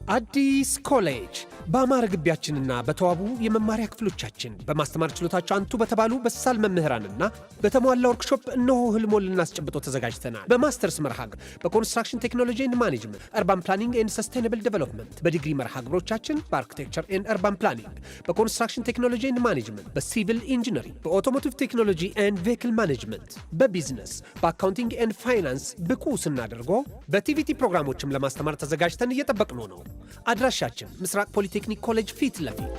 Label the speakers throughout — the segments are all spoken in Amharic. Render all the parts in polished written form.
Speaker 1: አዲስ ኮሌጅ በአማረ ግቢያችንና በተዋቡ የመማሪያ ክፍሎቻችን በማስተማር ችሎታቸው አንቱ በተባሉ በሳል መምህራንና በተሟላ ወርክሾፕ እነሆ ህልሞን ልናስጨብጦ ተዘጋጅተናል። በማስተርስ መርሃ ግብር በኮንስትራክሽን ቴክኖሎጂ ኤንድ ማኔጅመንት፣ አርባን ፕላኒንግ ኤንድ ሰስቴናብል ዴቨሎፕመንት፣ በዲግሪ መርሃ ግብሮቻችን በአርኪቴክቸር ኤንድ አርባን ፕላኒንግ፣ በኮንስትራክሽን ቴክኖሎጂ ኤንድ ማኔጅመንት፣ በሲቪል ኢንጂነሪንግ፣ በኦቶሞቲቭ ቴክኖሎጂ ኤንድ ቬሂክል ማኔጅመንት፣ በቢዝነስ፣ በአካውንቲንግ ኤንድ ፋይናንስ ብቁ ስናደርጎ በቲቪቲ ፕሮግራሞችም ለማስተማር ተዘጋጅተን እየጠበቅነው ነው። አድራሻችን ምስራቅ ፖሊቴክኒክ ኮሌጅ ፊት ለፊት።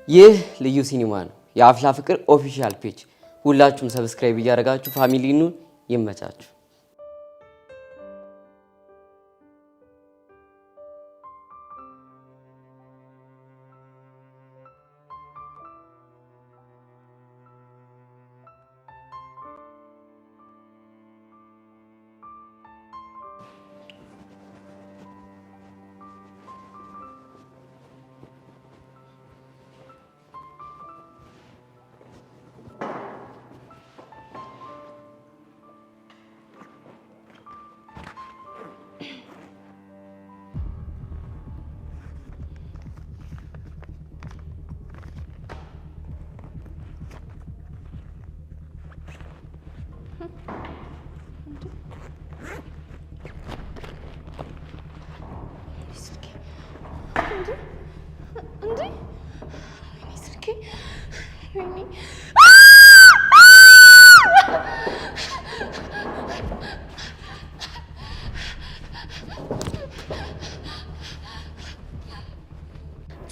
Speaker 2: ይህ ልዩ ሲኒማ ነው። የአፍላ ፍቅር ኦፊሻል ፔጅ ሁላችሁም ሰብስክራይብ እያደረጋችሁ ፋሚሊ ኑ። ይመቻችሁ።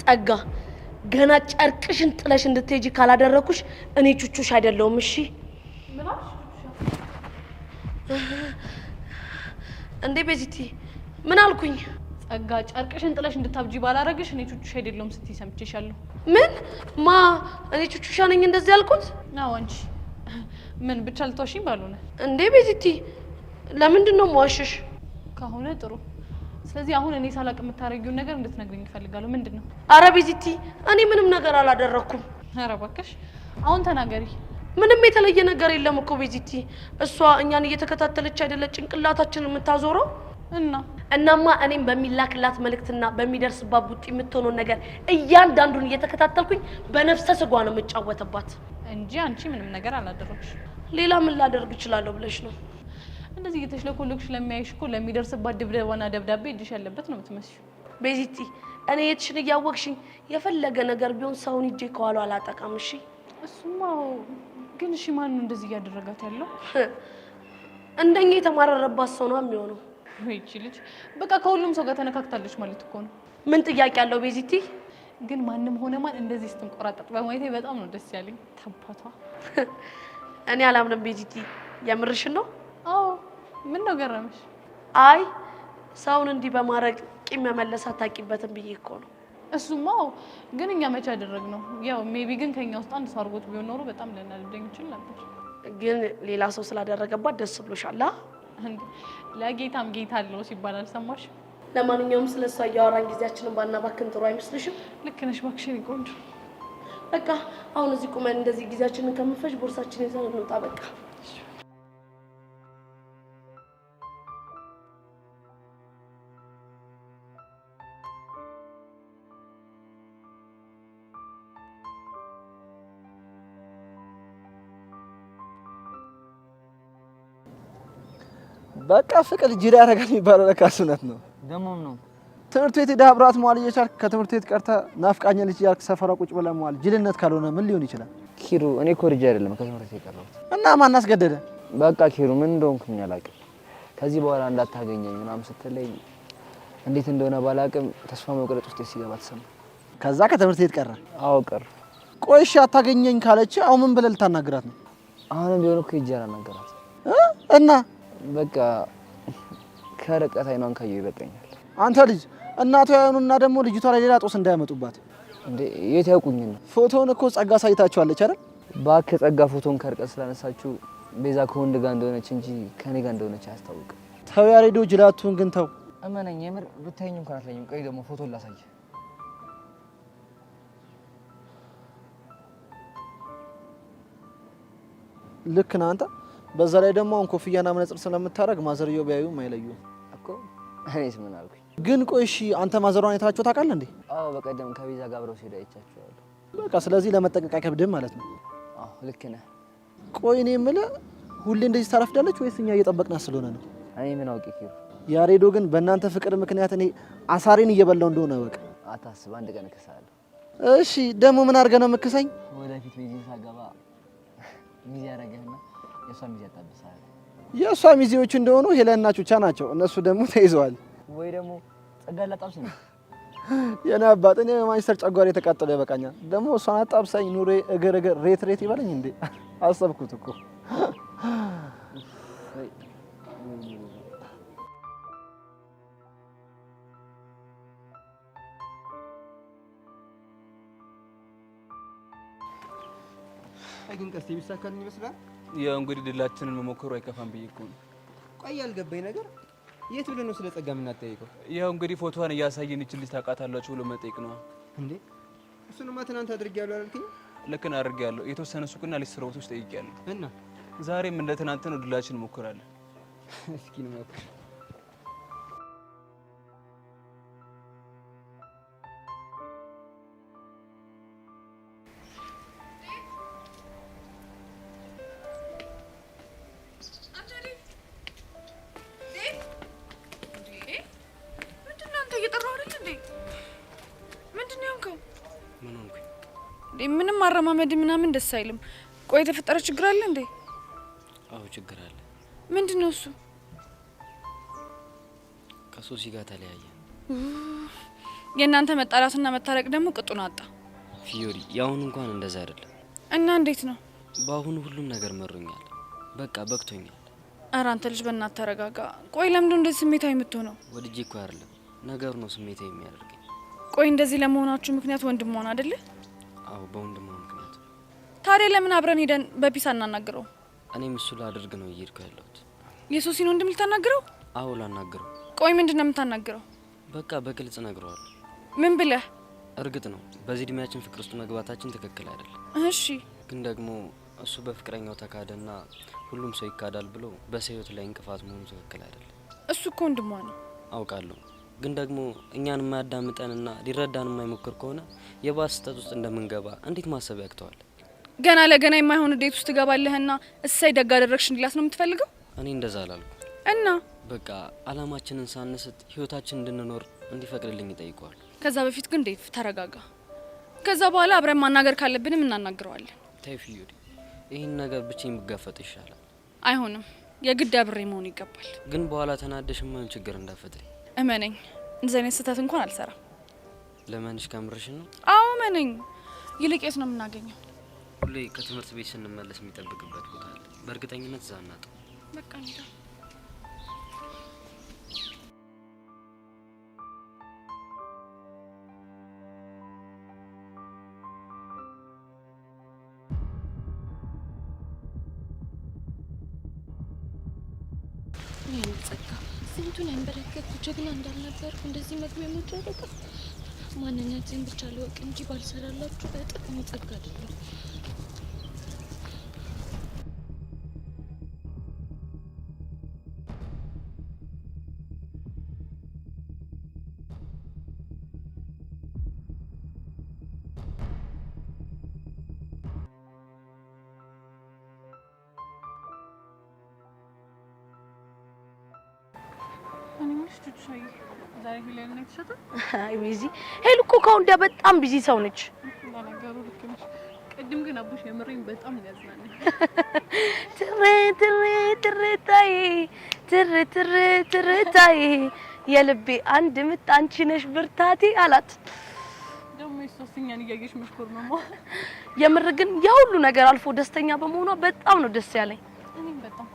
Speaker 3: ጸጋ ገና ጨርቅሽን ጥለሽ እንድትሄጂ ካላደረኩሽ እኔ ቹቹሽ አይደለሁም። እሺ እንዴ ቤዚቲ ምን አልኩኝ?
Speaker 4: ጸጋ ጨርቅሽን ጥለሽ እንድታብጂ ባላረግሽ እኔ ቹቹሽ አይደለሁም ስትይ ሰምቼሻለሁ።
Speaker 3: ምን ማ እኔ ቹቹሻ ነኝ እንደዚህ ያልኩት?
Speaker 4: ነው አንቺ ምን ብቻ ልትዋሽኝ ባልሆነ።
Speaker 3: እንዴ ቤዚቲ ለምንድን ነው የምዋሽሽ?
Speaker 4: ከሆነ ጥሩ። ስለዚህ አሁን እኔ ሳላቅ የምታረጊውን ነገር እንድትነግሪኝ እፈልጋለሁ። ምንድነው?
Speaker 3: አረ ቤዚቲ እኔ ምንም ነገር አላደረኩም።
Speaker 4: አረ እባክሽ አሁን ተናገሪ።
Speaker 3: ምንም የተለየ ነገር የለም እኮ ቤዚቲ። እሷ እኛን እየተከታተለች አይደለ ጭንቅላታችንን የምታዞረው? እናማ እኔም በሚላክላት መልእክትና በሚደርስባት ቡጢ የምትሆነው ነገር እያንዳንዱን እየተከታተልኩኝ በነፍሰ ስጓ ነው የምጫወተባት
Speaker 4: እንጂ አንቺ ምንም ነገር አላደረግሽ።
Speaker 3: ሌላ ምን ላደርግ እችላለሁ ብለሽ ነው?
Speaker 4: እንደዚህ እየተሽለኮለክሽ ለሚያይሽ እኮ ለሚደርስባት ድብደባና ደብዳቤ እጅሽ ያለበት ነው የምትመስዪው።
Speaker 3: ቤዚቲ እኔ የትሽን እያወቅሽኝ የፈለገ ነገር ቢሆን ሰውን እጄ ከኋላ አላጠቃም። እሺ
Speaker 4: እሱማ ግን እሺ ማን ነው እንደዚህ እያደረጋት ያለው?
Speaker 3: እንደኛ የተማረረባት ሰው ነው የሚሆነው።
Speaker 4: ወይቺ ልጅ በቃ ከሁሉም ሰው ጋር ተነካክታለች ማለት እኮ ነው።
Speaker 3: ምን ጥያቄ አለው ቤዚቲ?
Speaker 4: ግን ማንም ሆነ ማን እንደዚህ ስትንቆራጠጥ በማየቴ በጣም ነው ደስ ያለኝ። ታባቷ
Speaker 3: እኔ አላምንም ቤዚቲ። የምርሽን ነው?
Speaker 4: አዎ ምን ነው ገረመሽ?
Speaker 3: አይ ሰውን እንዲህ በማረግ ቂም መመለስ አታውቂበትም ብዬ እኮ ነው።
Speaker 4: እሱማ ግን እኛ መቼ አደረግነው? ያው ሜቢ ግን ከኛ ውስጥ አንድ ሰው አድርጎት ቢሆን ኖሮ በጣም ልናደርገኝ ይችል ነበር።
Speaker 3: ግን ሌላ ሰው ስላደረገባት ደስ ብሎሻል?
Speaker 4: ለጌታም ጌታ አለው ሲባል አልሰማሽ?
Speaker 3: ለማንኛውም ስለሷ እያወራን ጊዜያችንን ባናባክን ጥሩ አይመስልሽም?
Speaker 4: ልክ ነሽ እባክሽ የኔ ቆንጆ።
Speaker 3: በቃ አሁን እዚህ ቁመን እንደዚህ ጊዜያችንን ከምንፈጅ ቦርሳችንን ይዘን እንውጣ በቃ።
Speaker 5: በቃ ፍቅር ጅራ ያረጋል የሚባለው ለካስ እውነት ነው።
Speaker 6: ደሞም ነው
Speaker 5: ትምህርት ቤት ሄደህ አብራት መዋል እየቻልክ ከትምህርት ቤት ቀርተህ ናፍቃኛለች እያልክ ሰፈራ ቁጭ ብለህ መዋል ጅልነት ካልሆነ ምን ሊሆን ይችላል?
Speaker 6: ኪሩ እኔ ኮርጃ አይደለም ከትምህርት ቤት የቀረሁት።
Speaker 5: እና ማን አስገደደ?
Speaker 6: በቃ ኪሩ ምን እንደሆንኩኝ አላውቅም። ከዚህ በኋላ እንዳታገኘኝ ምናምን ስትለኝ እንዴት እንደሆነ ባላውቅም ተስፋ መቁረጥ ውስጥ ሲገባ ተሰማ።
Speaker 5: ከዛ ከትምህርት ቤት ቀረ?
Speaker 6: አዎ ቀረ።
Speaker 5: ቆይ እሺ አታገኘኝ ካለች አሁን ምን ብለህ ልታናግራት ነው?
Speaker 6: አሁንም ቢሆን እኮ ይጃራ ነገራት
Speaker 5: እና
Speaker 6: በቃ ከርቀት አይኗን ካየሁ ይበቃኛል።
Speaker 5: አንተ ልጅ እናቷ ያዩንና ደግሞ ልጅቷ ላይ ሌላ ጦስ እንዳያመጡባት።
Speaker 6: እንዴ የት ያውቁኝ ነው?
Speaker 5: ፎቶውን እኮ ጸጋ ሳይታችኋለች አይደል?
Speaker 6: እባክህ ጸጋ ፎቶን ከርቀት ስላነሳችሁ ቤዛ ከወንድ ጋር እንደሆነች እንጂ ከኔ ጋር እንደሆነች አያስታውቅም።
Speaker 5: ተው ያሬዶ ጅላቱን ግን ተው።
Speaker 6: እመነኝ የምር ብታየኝ እንኳን አትለኝም። ቆይ ደግሞ ፎቶ ላሳይ።
Speaker 5: ልክ ነህ አንተ። በዛ ላይ ደግሞ አሁን ኮፍያና መነጽር ስለምታረግ ማዘርየው ቢያዩም አይለዩም
Speaker 6: እኮ። እኔስ ምን አልኩኝ?
Speaker 5: ግን ቆይ እሺ አንተ ማዘሯን አይታችሁ ታውቃለህ እንዴ?
Speaker 6: አዎ በቀደም ከቤዛ ጋር አብረው ሲሄዱ አይቻቸዋለሁ።
Speaker 5: በቃ ስለዚህ ለመጠንቀቅ አይከብድም ማለት ነው።
Speaker 6: አዎ ልክ ነህ።
Speaker 5: ቆይ እኔ የምልህ ሁሌ እንደዚህ ታረፍዳለች ወይስ እኛ እየጠበቅናት ስለሆነ ነው?
Speaker 6: እኔ ምን አውቄ ኪሩ።
Speaker 5: ያሬዶ ግን በእናንተ ፍቅር ምክንያት እኔ አሳሬን እየበላው እንደሆነ በቃ
Speaker 6: አታስብ፣ አንድ ቀን እከሳለሁ።
Speaker 5: እሺ ደግሞ ምን አድርገህ ነው የምክሰኝ?
Speaker 6: ወደፊት ቤቴን ሳገባ ሚዜ ያደረገህና የእሷ ሚዜ ያጣብሳል።
Speaker 5: የእሷ ሚዜዎች እንደሆኑ ሄለንና ቹቻ ናቸው። እነሱ ደግሞ ተይዘዋል።
Speaker 6: ወይ ደግሞ ጸጋ ላጣብስ ነው።
Speaker 5: የኔ አባት እኔ በማንቸስተር ጨጓራ የተቃጠለ ይበቃኛል። ደግሞ እሷን አጣብሳኝ ኑሬ እግር ሬት ይበለኝ እንዴ? አሰብኩት እኮ።
Speaker 7: ግን ቀስቴ የሚሳካልኝ ይመስላል።
Speaker 8: ያው እንግዲህ ድላችንን መሞከሩ አይከፋም ብዬ እኮ ነው።
Speaker 7: ቆይ ያልገባኝ ነገር የት ብለን ነው ስለ ጸጋ የምናጠይቀው?
Speaker 8: ያው እንግዲህ ፎቶዋን እያሳየን እቺ ልጅ ታውቃታላችሁ ብሎ መጠየቅ ነው
Speaker 7: እንዴ? እሱንማ ትናንት አድርጌያለሁ አላልከኝ?
Speaker 8: ልክ ነው አድርጌያለሁ። የተወሰነ ሱቅና ሊስትሮ ቦታዎች ጠይቄያለሁ።
Speaker 7: እና
Speaker 8: ዛሬም እንደ ትናንት ነው ድላችን እንሞክራለን።
Speaker 7: እስኪ እንሞክር።
Speaker 4: ምንም አረማመድ ምናምን ደስ አይልም። ቆይ የተፈጠረ ችግር አለ እንዴ?
Speaker 2: አዎ ችግር አለ።
Speaker 4: ምንድነው እሱ?
Speaker 2: ከሶሲ ጋር ተለያየ።
Speaker 4: የእናንተ መጣላትና መታረቅ ደግሞ ቅጡን አጣ።
Speaker 2: ፊዮሪ ያሁን እንኳን እንደዛ አይደለም።
Speaker 4: እና እንዴት ነው?
Speaker 2: በአሁኑ ሁሉም ነገር መሮኛል። በቃ በቅቶኛል።
Speaker 4: ኧረ አንተ ልጅ በእናትህ ተረጋጋ። ቆይ ለምንድን ነው እንደዚህ ስሜታዊ የምትሆነው?
Speaker 2: ወድጄ እኮ አይደለም ነገሩ ነው ስሜታዊ የሚያደርገኝ።
Speaker 4: ቆይ እንደዚህ ለመሆናችሁ ምክንያት ወንድም ሆነ አይደለ?
Speaker 2: አዎ በወንድሟ ምክንያት።
Speaker 4: ታዲያ ለምን አብረን ሄደን በፒስ አናናግረው?
Speaker 2: እኔም እሱ ላደርግ ነው እየሄድኩ ያለሁት።
Speaker 4: የሶሲን ወንድም ልታናግረው?
Speaker 2: አዎ ላናግረው።
Speaker 4: ቆይ ምንድነው የምታናግረው?
Speaker 2: በቃ በግልጽ ነግረዋለሁ።
Speaker 4: ምን ብለህ?
Speaker 2: እርግጥ ነው በዚህ እድሜያችን ፍቅር ውስጥ መግባታችን ትክክል አይደለም።
Speaker 4: እሺ
Speaker 2: ግን ደግሞ እሱ በፍቅረኛው ተካደና ሁሉም ሰው ይካዳል ብሎ በሰው ህይወት ላይ እንቅፋት መሆኑ ትክክል አይደለም።
Speaker 4: እሱ እኮ ወንድሟ ነው።
Speaker 2: አውቃለሁ። ግን ደግሞ እኛን የማያዳምጠንና ሊረዳን የማይሞክር ከሆነ የባስ ስህተት ውስጥ እንደምንገባ እንዴት ማሰብ ያቅተዋል?
Speaker 4: ገና ለገና የማይሆን ዴት ውስጥ ትገባለህና እሰይ ደግ አደረግሽ እንዲላት ነው የምትፈልገው?
Speaker 2: እኔ እንደዛ አላልኩ።
Speaker 4: እና
Speaker 2: በቃ አላማችንን ሳንስት ህይወታችን እንድንኖር እንዲፈቅድልኝ ይጠይቀዋል።
Speaker 4: ከዛ በፊት ግን ዴቭ ተረጋጋ። ከዛ በኋላ አብረን ማናገር ካለብንም እናናግረዋለን።
Speaker 2: ተይ ፊዮሪ፣ ይህን ነገር ብቻዬን ብጋፈጥ ይሻላል።
Speaker 4: አይሆንም፣ የግድ አብሬ መሆን ይገባል።
Speaker 2: ግን በኋላ ተናደሽ የማይሆን ችግር እንዳፈጥሪ።
Speaker 4: እመነኝ፣ እንደዚህ አይነት ስህተት እንኳን አልሰራም።
Speaker 2: ለማንሽ ከምርሽን ነው?
Speaker 4: አዎ እመነኝ። ይልቅ የት ነው የምናገኘው?
Speaker 2: ሁሌ ከትምህርት ቤት ስንመለስ የሚጠብቅበት ቦታ አለ። በእርግጠኝነት እዛ እናጣው።
Speaker 4: በቃ እንሂድ።
Speaker 9: ይሄን ጸጋ ስንቱን ያንበረከኩ ጀግና እንዳልነበርኩ እንደዚህ መግቢያ መደረገ ማንነትን ብቻ ለወቅ እንጂ ባልሰራላችሁ በጥቅም ጸጋ አይደለም።
Speaker 3: አይ ቢዚ ሄሉ እኮ ከወንዳ በጣም ቢዚ ሰው ነች።
Speaker 4: ለነገሩ ልክ ነሽ። ቅድም ግን አቡሽ የምሬን በጣም ያዝናናል።
Speaker 3: ትርታዬ ትርታዬ የልቤ አንድ ምት አንቺ ነሽ ብርታቴ አላት።
Speaker 4: ደግሞ የሶስተኛን እያየሽ መሽኮር ነው።
Speaker 3: የምር ግን ያ ሁሉ ነገር አልፎ ደስተኛ በመሆኗ በጣም ነው ደስ ያለኝ።
Speaker 4: እኔም በጣም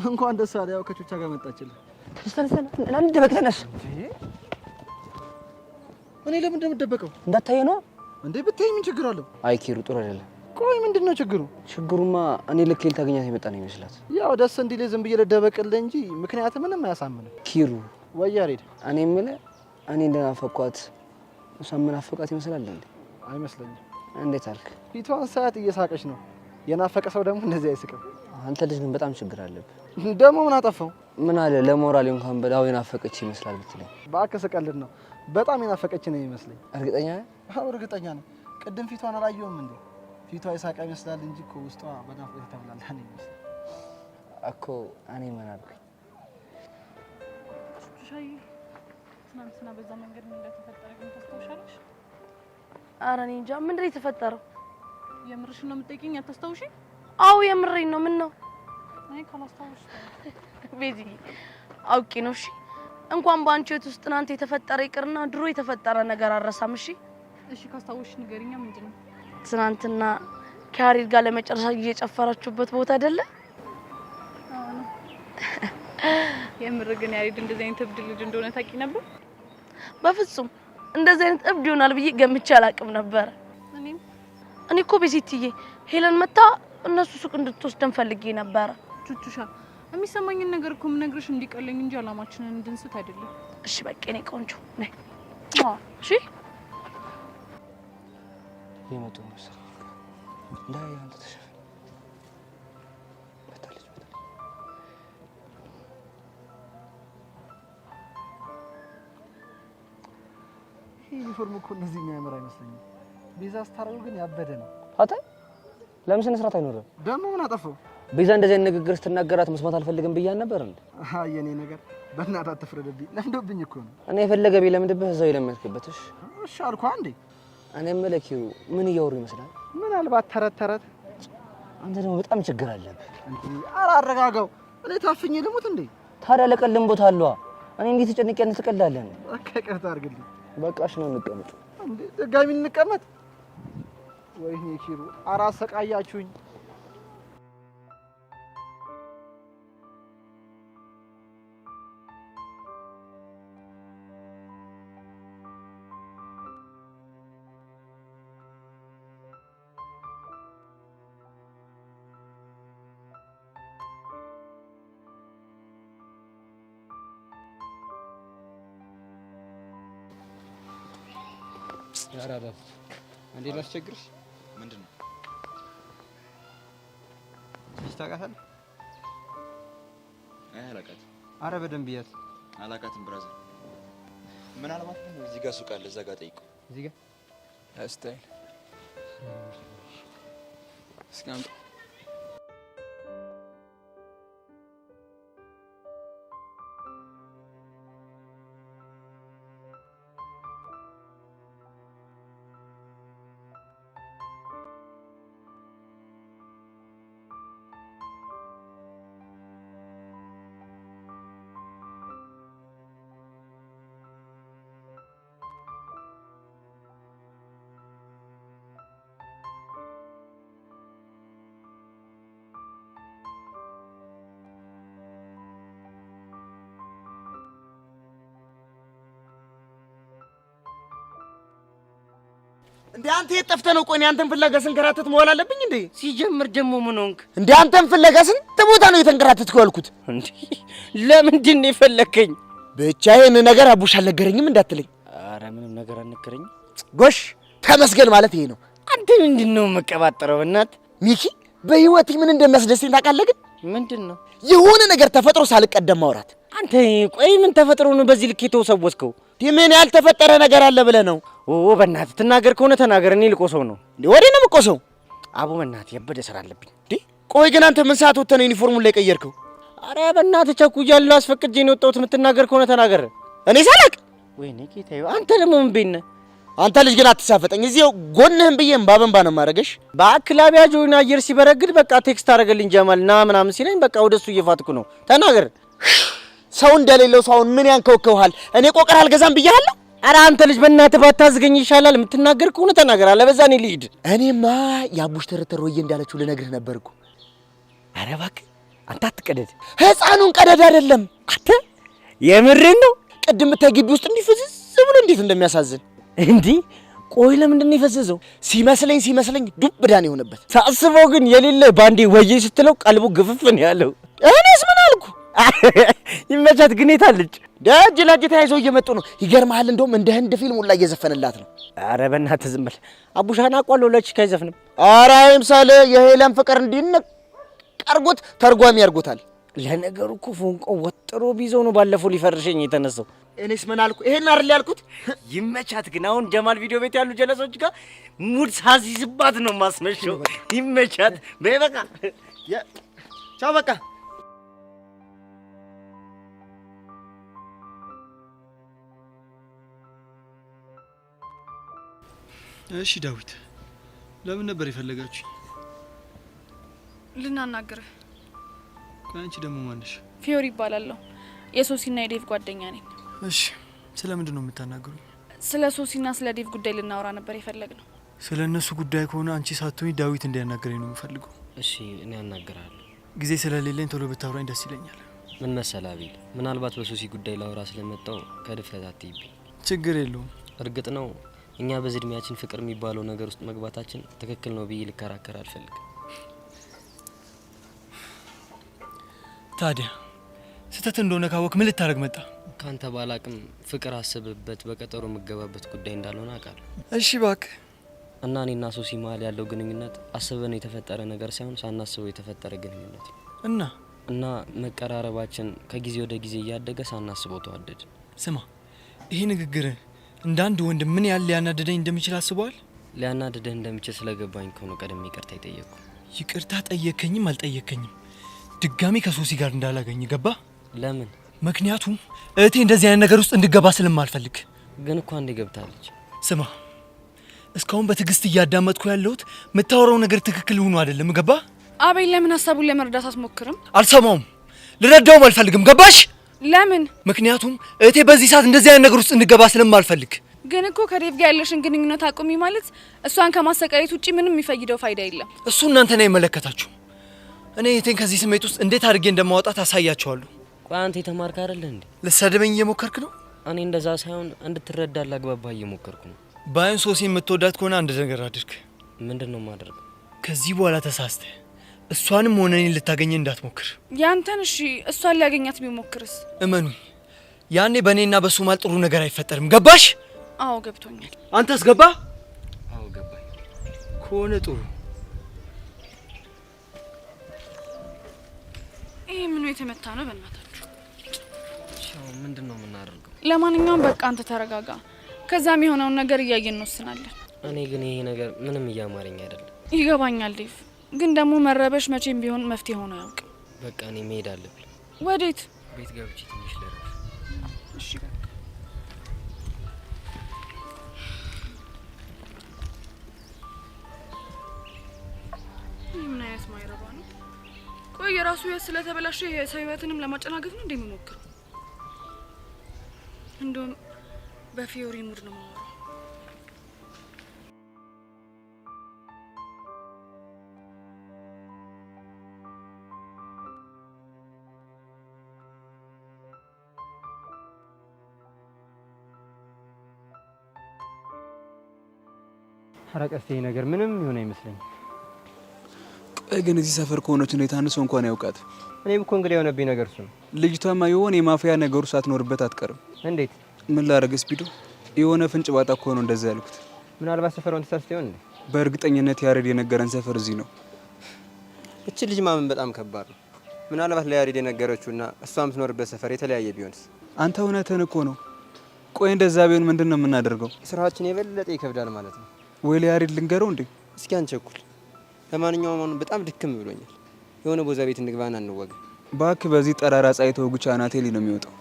Speaker 5: እንኳን ደስ አለ። ያው ከቹቻ ጋር መጣችልህ።
Speaker 6: ለምን ደበቅ ተነስ።
Speaker 5: እኔ ለምን እንደምደበቀው
Speaker 6: እንዳታየ ነው።
Speaker 5: እንዴ ብትይ ምን ችግር አለው?
Speaker 6: አይ ኪሩ ጥሩ አይደለም።
Speaker 5: ቆይ ምንድነው ችግሩ?
Speaker 6: ችግሩማ እኔ ልክ ልታገኛት የመጣ ነው ይመስላት።
Speaker 5: ያው ደስ እንዲል ዝም ብዬ ልደበቅልህ እንጂ ምክንያት ምንም አያሳምንም።
Speaker 6: ኪሩ
Speaker 5: ወይ ያሬድ፣
Speaker 6: እኔ የምልህ እኔ እንደናፈኳት እሷን ምናፈቃት ይመስላል እንዴ?
Speaker 5: አይመስለኝም።
Speaker 6: እንዴት አልክ?
Speaker 5: ፊቷን ሰዓት እየሳቀች ነው። የናፈቀ ሰው ደግሞ እንደዚህ አይስቅም።
Speaker 6: አንተ ልጅ ግን በጣም ችግር አለብህ።
Speaker 5: ደግሞ ምን አጠፋው?
Speaker 6: ምን አለ ለሞራል እንኳን በዳው የናፈቀች ይመስላል ብትለኝ።
Speaker 5: እባክህ ስቀልድ ነው። በጣም የናፈቀች ነው ይመስለኝ።
Speaker 6: እርግጠኛ ነህ?
Speaker 5: አዎ እርግጠኛ ነኝ። ቅድም ፊቷን አላየሁም እንዴ? ፊቷ የሳቀ ይመስላል እንጂ እኮ ውስጧ በናፍቆት ተብላላ ነው ይመስል
Speaker 6: እኮ። እኔ ምን አልኩኝ?
Speaker 4: ሻይ ትናንትና በዛ መንገድ ምን እንደተፈጠረ ግን ታስታውሻለሽ?
Speaker 3: ኧረ እኔ እንጃ ምንድን ነው የተፈጠረው?
Speaker 4: የምርሽ ነው የምትጠይቂኝ? አታስታውሺ?
Speaker 3: አዎ የምሬን ነው። ምን ነው?
Speaker 4: አይ ካላስታውሽ
Speaker 3: ቤዚ አውቄ ነው። እሺ እንኳን በአንቺ ህይወት ውስጥ ትናንት የተፈጠረ ይቅርና ድሮ የተፈጠረ ነገር አረሳም። እሺ
Speaker 4: እሺ ካስታውሽ ንገሪኛ። ምንድን ነው?
Speaker 3: ትናንትና ከያሬድ ጋር ለመጨረሻ ጊዜ የጨፈራችሁበት ቦታ አይደለ?
Speaker 4: የምር ግን ያሬድ እንደዚህ አይነት እብድ ልጅ እንደሆነ ታውቂ ነበር?
Speaker 3: በፍጹም እንደዚህ አይነት እብድ ይሆናል ብዬ ገምቼ አላውቅም ነበር። እኔ እኮ ቤዚትዬ ሄለን መታ እነሱ ሱቅ እንድትወስደን ፈልጌ ነበር።
Speaker 4: ቹቹሻ የሚሰማኝን ነገር እኮ የምነግርሽ እንዲቀለኝ እንጂ አላማችንን እንድንስት አይደለም።
Speaker 3: እሺ በቃ እኔ ቆንጆ ነኝ። እሺ
Speaker 6: የመጡ መሰለኝ ላይ አንተ ተሸፈን በታለች
Speaker 5: ዩኒፎርም እኮ እንደዚህ የሚያምር አይመስለኝም። ቤዛ ስታረገው ግን ያበደ ነው።
Speaker 6: አታ ለምን ስነ ስርዓት አይኖርም?
Speaker 5: ደግሞ ምን አጠፋው?
Speaker 6: ቤዛ እንደዚህ አይነት ንግግር ስትናገራት መስማት አልፈልግም ብያን ነበር እንዴ?
Speaker 5: አይ የኔ ነገር በእናትህ አትፍረድብኝ። ለምዶብኝ እኮ ነው።
Speaker 6: እኔ የፈለገ ቢለምድብህ እዛው የለመድክበት።
Speaker 5: እሺ አልኩህ አንዴ።
Speaker 6: እኔ የምልህ ኪሩ ምን እያወሩ ይመስላል?
Speaker 5: ምናልባት ተረት ተረት።
Speaker 6: አንተ ደግሞ በጣም ችግር አለብህ።
Speaker 5: ኧረ አረጋጋው። እኔ ታፍኜ ልሙት እንዴ?
Speaker 6: ታዲያ ለቀልም ቦታ አለዋ። እኔ እንዴት ተጨንቄ አንተ ትቀላለህ?
Speaker 5: በቃ ይቅርታ አድርግልኝ።
Speaker 6: በቃሽ ነው እንቀመጥ።
Speaker 5: እንዴ ድጋሚ እንቀመጥ? ወይኔ ኪሩ ኧረ አሰቃያችሁኝ።
Speaker 7: ያራዳ አንዴ ላስቸግርሽ።
Speaker 10: ምንድነው?
Speaker 7: ታውቃታለህ?
Speaker 10: አላውቃትም።
Speaker 7: አረ በደንብ ያት
Speaker 10: አላውቃትም ብራዘር። ምናልባት ነው እዚህ ጋር ሱቅ አለ፣ እዛ ጋር ጠይቀው።
Speaker 7: እዚህ ጋር
Speaker 8: ስታይል እስካም
Speaker 11: እንዴ አንተ የጠፍተህ ነው? ቆይ አንተን ፍለጋ ስንከራተት መዋል አለብኝ እንዴ?
Speaker 2: ሲጀምር ደግሞ ምን ሆንክ
Speaker 11: እንዴ? አንተን ፍለጋ ስንት ቦታ ነው የተንከራተትኩ ያልኩት
Speaker 2: እንዴ? ለምንድን ነው የፈለከኝ?
Speaker 11: ብቻ ይሄን ነገር አቡሽ አልነገረኝም እንዳትለኝ።
Speaker 2: አረ ምንም ነገር አልነገረኝም።
Speaker 11: ጎሽ ተመስገን ማለት ይሄ ነው።
Speaker 2: አንተ ምንድን ነው መቀባጠረው? እናት
Speaker 11: ሚኪ በህይወቴ ምን እንደሚያስደስተኝ ታውቃለህ? ግን
Speaker 2: ምንድን ነው?
Speaker 11: የሆነ ነገር ተፈጥሮ ሳልቀደም ማውራት።
Speaker 2: አንተ ቆይ ምን ተፈጥሮ ነው በዚህ ልክ የተወሰወስከው?
Speaker 11: ምን ያልተፈጠረ ነገር አለ ብለህ ነው?
Speaker 2: ኦ በእናትህ ትናገር ከሆነ ተናገር። እኔ ልቆሰው ነው
Speaker 11: እንዴ? ወዴት ነው የምቆሰው?
Speaker 2: አቡ በእናትህ የበደ ስራ አለብኝ እንዴ።
Speaker 11: ቆይ ግን አንተ ምን ሰዓት ወጥተህ ነው ዩኒፎርሙን ላይ ቀየርከው?
Speaker 2: አረ በእናትህ ቸኩያለሁ፣ አስፈቅጄ ነው የወጣሁት። የምትናገር ከሆነ ተናገር።
Speaker 11: እኔ ሳላቅ?
Speaker 2: ወይኔ ጌታዬ፣ አንተ ደግሞ ምን ቤት ነህ?
Speaker 11: አንተ ልጅ ግን አትሳፈጠኝ። እዚያው ጎንህን ብዬ እምባ በእምባ ነው የማደርገሽ።
Speaker 2: በአክላቢያ ጆይና አየር ሲበረግድ በቃ ቴክስት አደረገልኝ ጀማል ና ምናምን ሲለኝ በቃ ወደሱ እየፋትኩ ነው። ተናገር።
Speaker 11: ሰው እንደሌለው ሰውን ምን ያንከውከውሃል? እኔ ቆቀር አልገዛም ብያለሁ።
Speaker 2: አረ አንተ ልጅ በእናትህ ባታዝገኝ ይሻላል። የምትናገር ከሆነ ተናገር፣ አለበዛ እኔ ልሂድ።
Speaker 11: እኔማ የአቡሽ ተረተር ወዬ እንዳለችው ልነግርህ ነበርኩ።
Speaker 2: አረ እባክህ አንተ አትቀደድ።
Speaker 11: ህፃኑን ቀደድ አይደለም
Speaker 2: አንተ የምሬን ነው።
Speaker 11: ቅድም ተግቢ ውስጥ እንዲህ ፍዝዝ ብሎ እንዴት እንደሚያሳዝን
Speaker 2: እንዲህ
Speaker 11: ቆይ ለምንድን ነው የፈዘዘው? ሲመስለኝ ዱብ ዳን የሆነበት ሳስበው ግን የሌለ ባንዴ ወዬ ስትለው ቀልቡ ግፍፍ ነው ያለው። እኔስ ምን አልኩ? ይመቻት ግን የታለች? ደጅ ላጅ ተያይዘው እየመጡ ነው። ይገርምሃል፣ እንደውም እንደ ህንድ ፊልም ሁላ እየዘፈንላት ነው። ኧረ በእናትህ ዝም በል አቡሻና አቋለው ለችካ አይዘፍንም። ኧረ አይምሳል የሄለን ፍቅር እንዲነቅ አርጎት ተርጓሚ ያርጎታል። ለነገሩ እኮ ፎንቆ ወጥሮ ቢይዘው ነው ባለፈው ሊፈርሸኝ የተነሳው። እኔስ ምን አልኩ? ይሄን አይደል ያልኩት? ይመቻት ግን አሁን ጀማል ቪዲዮ ቤት ያሉ ጀለሶች ጋር ሙድ ሳሲስባት ነው ማስመሸው። ይመቻት በቃ ቻው በቃ።
Speaker 12: እሺ ዳዊት፣ ለምን ነበር የፈለጋችሁ?
Speaker 4: ልናናግርህ።
Speaker 12: ቆይ አንቺ ደግሞ ማንሽ?
Speaker 4: ፊዮሪ ይባላለሁ። የሶሲና የዴቭ ጓደኛ ነኝ።
Speaker 12: እሺ፣ ስለምንድን ነው የምታናግሩኝ?
Speaker 4: ስለ ሶሲና ስለ ዴቭ ጉዳይ ልናወራ ነበር የፈለግነው።
Speaker 12: ስለ እነሱ ጉዳይ ከሆነ አንቺ ሳትሆኚ ዳዊት እንዲያናገረኝ ነው የምፈልገው።
Speaker 2: እሺ፣ እኔ አናግራለሁ።
Speaker 12: ጊዜ ስለሌለኝ ቶሎ ብታወራኝ ደስ ይለኛል።
Speaker 2: ምን መሰለህ አቤል፣ ምናልባት በሶሲ ጉዳይ ላወራ ስለመጣው ከድፍረት አትይብኝ።
Speaker 12: ችግር የለውም።
Speaker 2: እርግጥ ነው እኛ በዚህ እድሜያችን ፍቅር የሚባለው ነገር ውስጥ መግባታችን ትክክል ነው ብዬ ልከራከር አልፈልግም።
Speaker 12: ታዲያ ስህተት እንደሆነ ካወቅ ምን ልታደርግ መጣ?
Speaker 2: ካንተ ባላቅም ፍቅር አስብበት በቀጠሮ የምገባበት ጉዳይ እንዳልሆነ አውቃለሁ።
Speaker 12: እሺ እባክህ።
Speaker 2: እና እኔና ሶሲ መሀል ያለው ግንኙነት አስበን የተፈጠረ ነገር ሳይሆን ሳናስበው የተፈጠረ ግንኙነት ነው። እና መቀራረባችን ከጊዜ ወደ ጊዜ እያደገ ሳናስበው ተዋደድ።
Speaker 12: ስማ፣ ይሄ ንግግር እንደ አንድ ወንድ ምን ያህል ሊያናድደኝ እንደሚችል አስበዋል?
Speaker 2: ሊያናድደህ እንደሚችል ስለገባኝ ከሆነ ቀደም ይቅርታ ይጠየቁ።
Speaker 12: ይቅርታ ጠየከኝም አልጠየከኝም ድጋሚ ከሶሲ ጋር እንዳላገኝ ገባ?
Speaker 2: ለምን?
Speaker 12: ምክንያቱም እህቴ እንደዚህ አይነት ነገር ውስጥ እንድገባ ስለማልፈልግ።
Speaker 2: ግን እኮ አንዴ ገብታለች።
Speaker 12: ስማ፣ እስካሁን በትዕግስት እያዳመጥኩ ያለሁት የምታወራው ነገር ትክክል ሆኖ አይደለም። ገባ?
Speaker 4: አቤል፣ ለምን ሀሳቡን ለመረዳት አትሞክርም?
Speaker 12: አልሰማውም፣ ልረዳውም አልፈልግም። ገባሽ?
Speaker 4: ለምን?
Speaker 12: ምክንያቱም እህቴ በዚህ ሰዓት እንደዚህ አይነት ነገር ውስጥ እንድገባ ስለማልፈልግ።
Speaker 4: ግን እኮ ከዴቭ ጋር ያለሽን ግንኙነት አቁሚ ማለት እሷን ከማሰቃየት ውጪ ምንም የሚፈይደው ፋይዳ የለም።
Speaker 12: እሱ እናንተን አይመለከታችሁም። እኔ እህቴን ከዚህ ስሜት ውስጥ እንዴት አድርጌ እንደማወጣት አሳያቸዋለሁ።
Speaker 2: ቆይ አንተ የተማርክ አይደል እንዴ?
Speaker 12: ልትሰድበኝ እየሞከርክ ነው?
Speaker 2: እኔ እንደዛ ሳይሆን እንድትረዳ ላግባባህ እየሞከርኩ ነው።
Speaker 12: ባይን ሶሲ የምትወዳት ከሆነ አንድ ነገር አድርግ።
Speaker 2: ምንድን ነው የማደርገው?
Speaker 12: ከዚህ በኋላ ተሳስተህ እሷንም ሆነ እኔን ልታገኘ እንዳትሞክር።
Speaker 4: ያንተን እሺ፣ እሷን ሊያገኛት ቢሞክርስ?
Speaker 12: እመኑኝ፣ ያኔ በእኔና በሱ ማል ጥሩ ነገር አይፈጠርም። ገባሽ?
Speaker 4: አዎ ገብቶኛል።
Speaker 12: አንተስ ገባ?
Speaker 2: አዎ ገባኝ።
Speaker 12: ከሆነ ጥሩ።
Speaker 4: ይሄ ምኑ የተመታ ነው? በእናታችሁ
Speaker 2: ምንድን ነው የምናደርገው?
Speaker 4: ለማንኛውም በቃ አንተ ተረጋጋ። ከዛም የሆነውን ነገር እያየን እንወስናለን።
Speaker 2: እኔ ግን ይሄ ነገር ምንም እያማረኝ አይደለም።
Speaker 4: ይገባኛል ዴቭ፣ ግን ደግሞ መረበሽ መቼም ቢሆን መፍትሄ ሆኖ አያውቅም።
Speaker 2: በቃ እኔ መሄድ አለብኝ።
Speaker 4: ወዴት?
Speaker 2: ቤት ገብቼ ትንሽ ልረፍ።
Speaker 4: እሺ በቃ ምን አይነት ማይረባ ነው? ቆይ የራሱ ስለተበላሸ የሰው ህይወትንም ለማጨናገፍ ነው እንደሚሞክረው። እንደውም በፊዮሪ ሙድ ነው የማወራው።
Speaker 7: ሐረቀስቴ ነገር ምንም ይሆን አይመስለኝም።
Speaker 8: ቆይ ግን እዚህ ሰፈር ከሆነች እንዴት አንድ ሰው እንኳን ያውቃት?
Speaker 7: እኔም እኮ እንግዲህ የሆነብኝ ነገር እሱ ነው።
Speaker 8: ልጅቷማ የሆነ የማፊያ ነገሩ ሳትኖርበት አትቀርም።
Speaker 7: እንዴት?
Speaker 8: ምን ላደርግ ስፒዶ፣ የሆነ ፍንጭ ባጣ እኮ ነው እንደዛ ያልኩት።
Speaker 7: ምናልባት ሰፈሯን ተሳስተ ይሆን እንዴ?
Speaker 8: በእርግጠኝነት ያሬድ የነገረን ሰፈር እዚህ ነው።
Speaker 7: እቺ ልጅ ማመን በጣም ከባድ ነው። ምናልባት ለያሬድ የነገረችውና እሷ የምትኖርበት ሰፈር የተለያየ ቢሆንስ?
Speaker 8: አንተ እውነትህን እኮ ነው። ቆይ እንደዛ ቢሆን ምንድን ነው የምናደርገው?
Speaker 7: ስራችን የበለጠ ይከብዳል ማለት ነው።
Speaker 8: ወይ ለያሬድ ልንገረው እንዴ?
Speaker 7: እስኪ አንቸኩል። ለማንኛውም አሁን በጣም ድክም ብሎኛል። የሆነ ቦዛ ቤት እንግባና እንወጋ።
Speaker 8: እባክህ በዚህ ጠራራ ፀሐይ ተወግቻ አናቴ ላይ ነው የሚወጣው።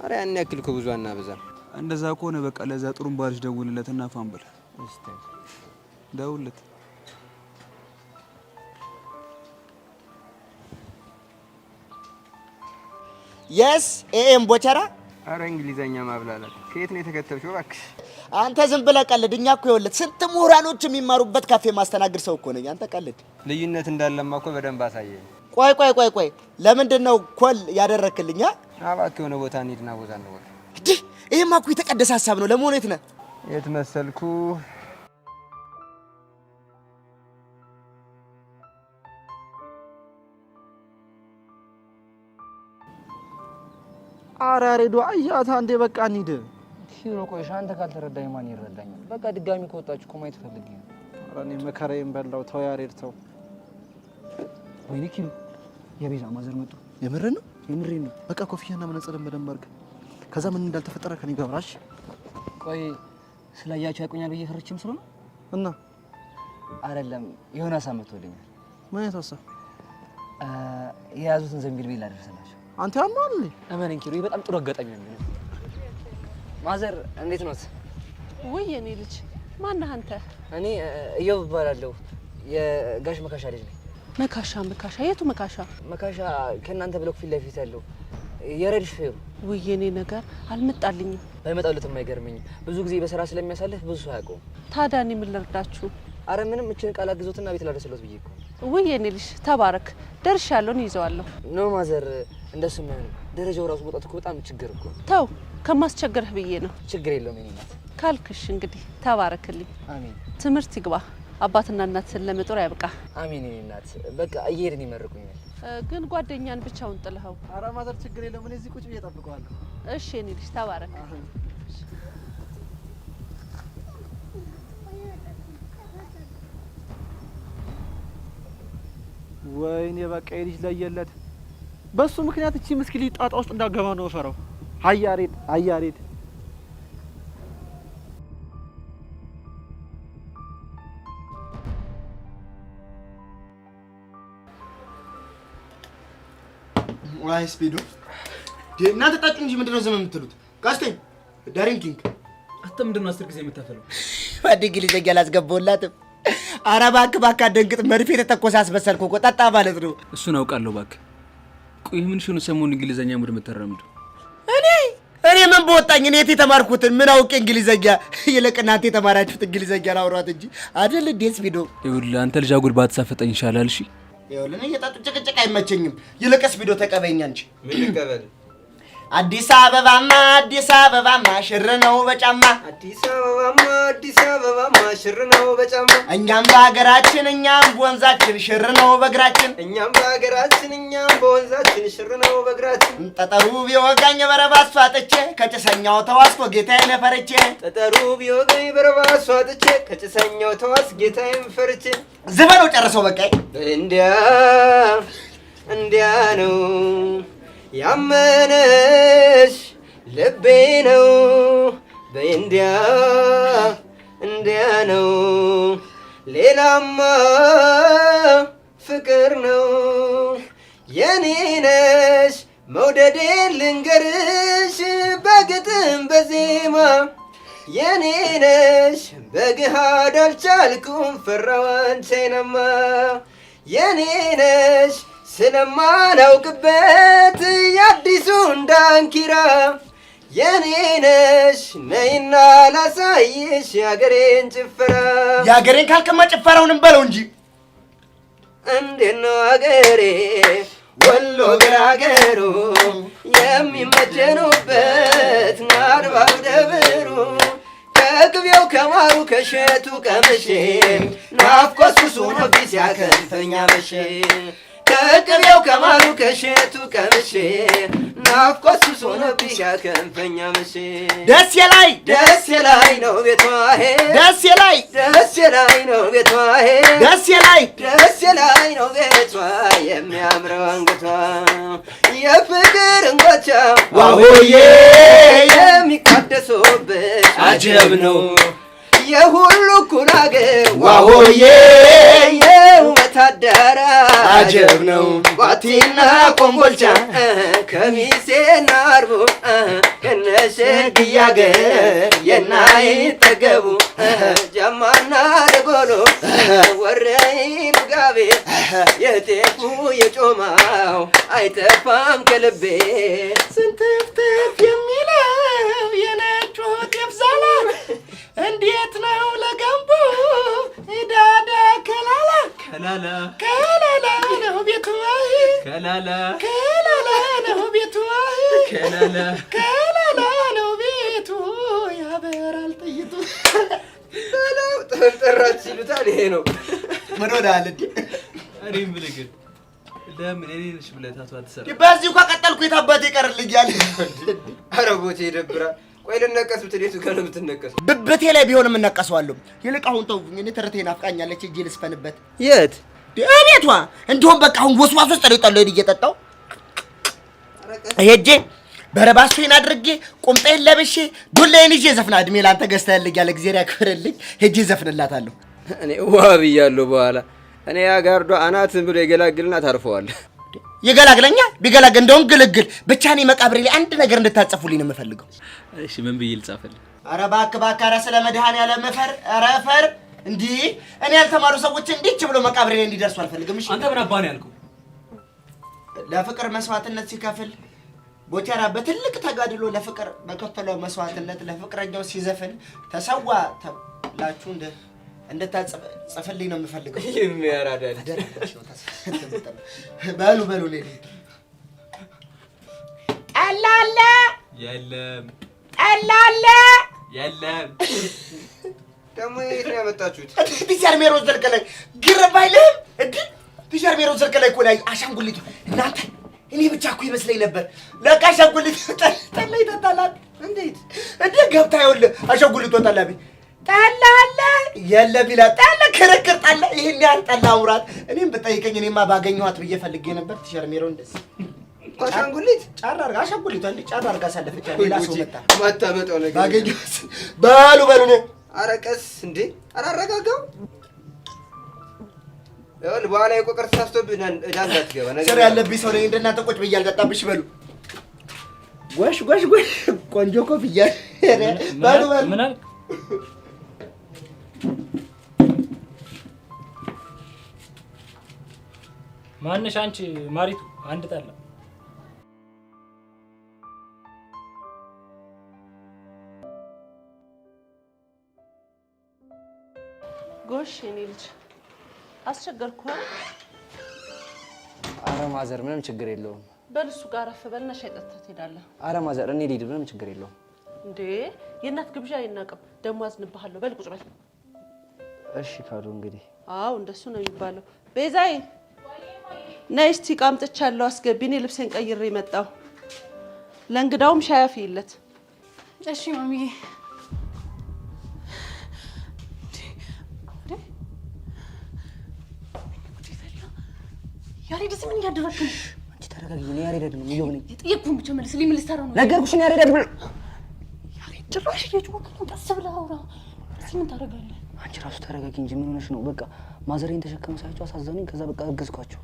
Speaker 7: አረ ያን ያክል እኮ ብዙ አናበዛም።
Speaker 8: እንደዛ ከሆነ በቃ ለዛ ጥሩም ባልሽ ደውልለትና ፋን በል።
Speaker 7: እሺ
Speaker 8: ደውልለት።
Speaker 11: የስ ኤኤም ቦቸራ።
Speaker 7: አረ እንግሊዘኛ ማብላላት ከየት ነው የተከተልሽው? እባክሽ
Speaker 11: አንተ ዝም ብለህ ቀልድ። እኛ እኮ ይኸውልህ ስንት ምሁራኖች የሚማሩበት ካፌ ማስተናግድ ሰው እኮ ነኝ። አንተ ቀልድ።
Speaker 7: ልዩነት እንዳለማ እኮ በደንብ አሳየኝ።
Speaker 11: ቆይ ለምንድን ነው ኮል ያደረክልኛ?
Speaker 7: እባክህ የሆነ ቦታ እንሂድና ቦታ እንወጋ።
Speaker 11: ይሄማ እኮ የተቀደሰ ሀሳብ ነው። ለመሆኑ የት ነህ?
Speaker 7: የት መሰልኩ?
Speaker 5: ኧረ ያሬዶ አያታ እንዴ በቃ እንሂድ።
Speaker 6: ኪሮ ቆይ አንተ ካልተረዳኝ ማን ይረዳኛል? በቃ ድጋሚ ከወጣችሁ እኮ ማየት ፈልጌ ነው።
Speaker 5: ኧረ እኔ መከራዬን በላው። ተው ያሬድ ተው።
Speaker 6: ወይኔ ኪሮ የቤዛ ማዘር መጡ።
Speaker 5: የምሬን ነው?
Speaker 6: የምሬን ነው።
Speaker 5: በቃ ኮፍያና መነጽርን በደንብ አድርግ። ከዛ ምን እንዳልተፈጠረ ከኔ ጋር አብራሽ።
Speaker 6: ቆይ ስላያችሁ ያውቁኛል ብዬ ፈርቼም ስለሆነ
Speaker 5: እና
Speaker 6: አይደለም የሆነ ሀሳብ መጥቶልኛል።
Speaker 5: ምን አይነት ሀሳብ?
Speaker 6: የያዙትን ዘንቢል ቤት ላደርሰላቸው።
Speaker 5: አንተ ያማል።
Speaker 6: እመነኝ ኪሮ በጣም ጥሩ አጋጣሚ ነው። ማዘር እንዴት ኖት?
Speaker 3: ውይ የኔ ልጅ ማነህ አንተ?
Speaker 6: እኔ እየው እባላለሁ። የጋሽ መካሻ ልጅ ነኝ።
Speaker 3: መካሻ? የቱ መካሻ?
Speaker 6: መካሻ ከእናንተ ብሎክ ፊት ለፊት ያለው የረድሽ ፌሩ።
Speaker 3: ውይ የኔ ነገር አልመጣልኝም።
Speaker 6: ባይመጣሉትም አይገርመኝም። ብዙ ጊዜ በስራ ስለሚያሳልፍ ብዙ ሰው አያውቀውም።
Speaker 3: ታዲያ እኔ ምን ልርዳችሁ?
Speaker 6: አረ ምንም እችን ቃል አግዞትና ቤት ላደርሰሎት ብዬ እኮ።
Speaker 3: ውይ የኔ ልጅ ተባረክ። ደርሻለሁ፣ ይዘዋለሁ።
Speaker 6: ኖ ማዘር እንደሱ የማይሆንም ደረጃው ራሱ መውጣት እኮ በጣም ችግር እኮ።
Speaker 3: ተው ከማስቸገርህ ብዬ ነው።
Speaker 6: ችግር የለውም የኔ እናት
Speaker 3: ካልክሽ እንግዲህ ተባረክልኝ።
Speaker 6: አሜን።
Speaker 3: ትምህርት ይግባ፣ አባትና እናትን ለመጦር ያብቃ።
Speaker 6: አሜን የኔ እናት። በቃ እየሄድን ይመርቁኛል።
Speaker 3: ግን ጓደኛን ብቻውን ጥለኸው?
Speaker 5: ኧረ ማዘር ችግር የለውም። እኔ እዚህ ቁጭ ብዬ እጠብቀዋለሁ።
Speaker 3: እሺ የኔ ልጅ ተባረክ።
Speaker 5: ወይኔ በቃ የልጅ ለየለት። በሱ ምክንያት እቺ ምስኪን ልጅ ጣጣ ውስጥ እንዳገባ ነው ፈራው። አያሬድ
Speaker 11: ዋይ ስፒዱ እናንተ ጣጭ እንጂ ምንድነው ዝም የምትሉት? ጋስተኝ ዳሪንኪንግ
Speaker 8: አንተ ምንድነው 10 ጊዜ የምታፈለው?
Speaker 11: ባዲግ ልጅ ያላስገባውላትም። ኧረ እባክህ አትደንግጥ። መርፌ ተተኮሰ አስመሰልኩ እኮ ጠጣ ማለት ነው።
Speaker 8: እሱን አውቃለሁ እባክህ። ቆይ ምን ሹን ሰሞኑን እንግሊዘኛ ሙድ የምትረምዱ?
Speaker 11: እኔ ምን በወጣኝ? እኔ የት የተማርኩትን ምን አውቄ እንግሊዘኛ? ይልቅ እናንተ የተማራችሁት እንግሊዘኛ ላውራት እንጂ አይደል እንዴ ስፒዶ?
Speaker 8: ይኸውልህ አንተ ልጅ አጉል ባትሳፈጠኝ ይሻላል። እሺ
Speaker 11: ይኸውልህ እኔ የጣጡ ጭቅጭቅ አይመቸኝም። ይልቅ ስፒዶ ተቀበይኛ እንጂ።
Speaker 7: ምን ልቀበል?
Speaker 11: አዲስ አበባማ ሽር ነው በጫማ።
Speaker 7: አዲስ አበባማ ሽር ነው በጫማ።
Speaker 11: እኛም በሀገራችን እኛም በወንዛችን ሽር ነው በእግራችን።
Speaker 7: እኛም በሀገራችን እኛም በወንዛችን ሽር ነው በእግራችን።
Speaker 11: ጠጠሩ ቢወጋኝ በረባስ ፋጥቼ ከጭሰኛው ተዋስኮ ጌታዬን ፈርቼ።
Speaker 7: ጠጠሩ ቢወጋኝ በረባስ ፋጥቼ ከጭሰኛው ተዋስ ጌታዬን ፈርቼ።
Speaker 11: ዝበለው ጨርሰው በቃ።
Speaker 7: እንዲያ ነው ያመነሽ ልቤ ነው በእንዲያ ነው ሌላማ ፍቅር ነው የኔ ነሽ መውደዴ ልንገርሽ በግጥም በዜማ የኔ ነሽ በግሃድ አልቻልኩም ፈራው አንቺንማ የኔ ነሽ ስለማላውቅበት የአዲሱ ዳንኪራ የኔ ነሽ ነይና ላሳይሽ የአገሬን ጭፈራ።
Speaker 11: የአገሬን ካልክማ ጭፈራውንም በለው እንጂ።
Speaker 7: እንዴት ነው አገሬ ወሎ ገራገሩ የሚመጀኑበት ናርባው ደብሩ ከቅቤው ከማሩ ከሸቱ ቀምሼ ናፍቆት ሱሱ ነቢስ ያከንፈኛ መሼ ከቅቤው ከማሩ ከሸቱ ቀምሼ ናፍቆት ሱሱ ነቢስ ያከንፈኛ መሼ።
Speaker 11: ደሴ ላይ
Speaker 7: ነው ቤቷ
Speaker 11: ደሴ ላይ
Speaker 7: ነው ቤቷ
Speaker 11: ደሴ ላይ
Speaker 7: ነው ቤቷ የሚያምረው አንገቷ የፍቅር እንጎቻ
Speaker 11: ዋሆዬ
Speaker 7: የሚቋደሱበት አጀብ ነው የሁሉ እኩል አገር
Speaker 11: ዋሆዬ
Speaker 7: የውበት አዳራሽ
Speaker 11: አጀብ ነው
Speaker 7: ባቲና ኮምቦልቻ ከሚሴና አርቡ ከነሸግያ አገር የናይጠገቡ ጀማና ደጎሎ ወረይሉ ጋቤ የጤፉ የጮማው አይጠፋም ከልቤ
Speaker 11: ስንትፍትፍ የሚለው የነጩ ጤፍ ዛላ እንዴት ነው ለገንቦ ዳዳ ከላላ ነው ቤቱ ከላላ ነው ቤቱ ከላላ ነው ቤቱ ያበራል ጥይቱ
Speaker 7: በለው ጠራች ሲሉታል። ይሄ ነው
Speaker 11: ምን ሆነሃል እንዴ?
Speaker 8: እኔ የምልህ ግን ለምን እኔ ነሽ ብለህ ታቷ አትሰራ።
Speaker 11: በዚሁ ከቀጠልኩ የታባቴ ይቀርልኛል።
Speaker 7: ኧረ ቦቴ ይደብራል። ቆይ ልነቀስ ብትል የቱ ጋር ነው የምትነቀሰው?
Speaker 11: ብብቴ ላይ ቢሆን የምነቀሰዋለሁ። ይልቅ አሁን ተውኝ፣ እኔ ተረቴ ናፍቃኛለች። እጄ ልስፈንበት።
Speaker 7: የት?
Speaker 11: እቤቷ። እንደውም በቃ አሁን ወስዋስ ውስጥ ነው የጠለው እየጠጣው ሄጄ በረባሶዬን አድርጌ ቁምጣዬን ለብሼ ዱላዬን ይዤ ዘፍና እድሜ ላንተ ገዝተህልኝ ያለ እግዚአብሔር ያክብርልኝ። ሄጄ ዘፍንላታለሁ።
Speaker 7: እኔ ዋ ብያለሁ። በኋላ እኔ ያጋርዶ አናትን ብሎ የገላግልና ታርፈዋል።
Speaker 11: የገላግለኛ ቢገላግል እንደውም ግልግል ብቻ እኔ መቃብሬ ላይ አንድ ነገር እንድታጽፉልኝ ነው የምፈልገው።
Speaker 8: እሺ ምን ብዬ ልጻፍልህ?
Speaker 11: ኧረ እባክህ እባክህ፣ ኧረ ስለ መድኃኒዓለም ፈር፣ ኧረ ፈር። እንዲህ እኔ ያልተማሩ ሰዎች እንዲች ብሎ መቃብሬ ላይ እንዲደርሱ አልፈልግም። እሺ
Speaker 8: አንተ ምን አባህ ነው ያልኩህ?
Speaker 11: ለፍቅር መስዋዕትነት ሲከፍል ቦቴራ በትልቅ ተጋድሎ ለፍቅር በከፈለው መስዋዕትነት ለፍቅረኛው ሲዘፍን ተሰዋ ተብላችሁ እንድታጽፍልኝ ነው የምፈልገው።
Speaker 7: የሚያራዳል
Speaker 11: በሉ በሉ ሌሊ ጠላለ
Speaker 8: የለም
Speaker 11: ጠላለ
Speaker 7: የለም። ደግሞ የት ነው ያመጣችሁት?
Speaker 11: ቲቸር ሜሮን ዘርቀ ላይ ግርም አይልህም እንዴ? ቲቸር ሜሮን ዘርቀ ላይ እኮ ላይ አሻንጉሊቱ እናንተ እኔ ብቻ እኮ ይመስለኝ ነበር። ለካ አሻንጉሊቱ ጠላ ይጠጣላል። እንዴት እንዴ ገብታ ይኸውልህ አሻንጉሊቱ ጠላ ቤት ጠላ አለ የለም ይላል። ጠላ ክርክር ጠላ ይሄን ያህል ጠላ አውራት። እኔም ብጠይቀኝ እኔማ ባገኘኋት ብዬ ፈልጌ ነበር። ቲቸር ሜሮን እንደዚህ አሻንጉሊት ጫራ አድርጋ አሻንጉሊቱ አንዴ ጫራ አድርጋ ሳለፈች ሌላ ሰው መጣ
Speaker 7: ማታመጣው ነገር
Speaker 11: ባገኘኋት። በሉ በሉ ነው
Speaker 7: አረቀስ እንዴ አራረጋጋው ይኸውልህ በኋላ የቆቀር ተሳስቶብህ እዳ እንዳትገባ ነገር
Speaker 11: ስራ ያለብኝ ሰው ነኝ። እንደናንተ ቁጭ ብዬ አልጠጣብሽ። በሉ ጎሽ ጎሽ ጎሽ ቆንጆ ኮፍያ በሉ በሉ
Speaker 8: ምን አልክ?
Speaker 13: ማንሽ አንቺ ማሪቱ አንድ ጠላ
Speaker 3: ጎሽ የኔ ልጅ አስቸገርኩ አይደል?
Speaker 6: ኧረ ማዘር ምንም ችግር የለውም።
Speaker 3: በል እሱ ጋር አረፍ በልና ሻይ ጠጥተህ ትሄዳለህ።
Speaker 6: ኧረ ማዘር እኔ ልሂድ፣ ምንም ችግር የለውም።
Speaker 3: እንዴ የእናት ግብዣ አይናቅም። ደግሞ አዝንብሃለሁ። በል ቁጭ በል።
Speaker 6: እሺ ካዱ እንግዲህ።
Speaker 3: አዎ እንደሱ ነው የሚባለው። ቤዛዬ ነይ እስቲ ዕቃ አምጥቻለሁ አስገቢ። እኔ ልብሴን ቀይሬ መጣሁ። ለእንግዳውም ሻይ አፍይለት።
Speaker 4: እሺ ማሚዬ። ያሬድ እዚህ ምን እያደረግህ ነው?
Speaker 6: አንቺ ተረጋጊ። እኔ ያሬድ አይደለም ይኸው ነኝ።
Speaker 4: የጠየቅኩህን ብቻ መልስልኝ። ምን ልትሰራ ነው?
Speaker 6: ነገርኩሽ እኔ ያሬድ አይደለም።
Speaker 4: ያሬድ ጭራሽ እየጮህክ ነው። ቀስ ብለህ አውራ። እዚህ ምን ታደርጋለህ?
Speaker 6: አንቺ ራሱ ተረጋጊ እንጂ ምን ሆነሽ ነው? በቃ ማዘሬን ተሸከመ ሳያቸው አሳዘኑኝ። ከዛ በቃ አገዝኳቸው።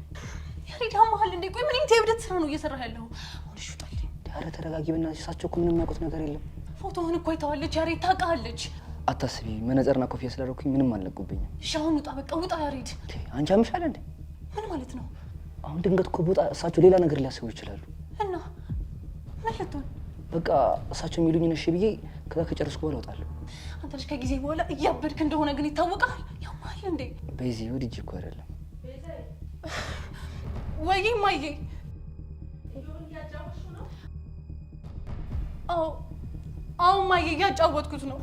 Speaker 4: ያሬድ ያመሃል እንዴ? ቆይ ምን አይነት የእብደት ስራ ነው እየሰራህ ያለው? አሁን እሺ ውጣልኝ።
Speaker 6: ኧረ ተረጋጊ በእናትሽ። እሳቸው እኮ ምንም የሚያውቁት ነገር የለም።
Speaker 4: ፎቶህን እኮ አይተዋለች። ያሬድ ታውቃለች።
Speaker 6: አታስቢ፣ መነጽርና ኮፍያ ስላደረኩኝ ምንም አልነቁብኝም።
Speaker 4: እሺ አሁን ውጣ፣ በቃ ውጣ ያሬድ።
Speaker 6: አንቺ አምሻለ እንዴ?
Speaker 4: ምን ማለት ነው?
Speaker 6: አሁን ድንገት እኮ ቦታ እሳቸው ሌላ ነገር ሊያስቡ ይችላሉ።
Speaker 4: እና ምን ልትሆን?
Speaker 6: በቃ እሳቸው የሚሉኝን እሺ ብዬ ከዛ ከጨረስኩ በኋላ እወጣለሁ።
Speaker 4: አንተ ልጅ ከጊዜ በኋላ እያበድክ እንደሆነ ግን ይታወቃል። ያማል እንዴ?
Speaker 6: በዚህ ወድጄ እኮ አይደለም።
Speaker 4: ወይ ማዬ። አዎ ማዬ፣ እያጫወትኩት ነው።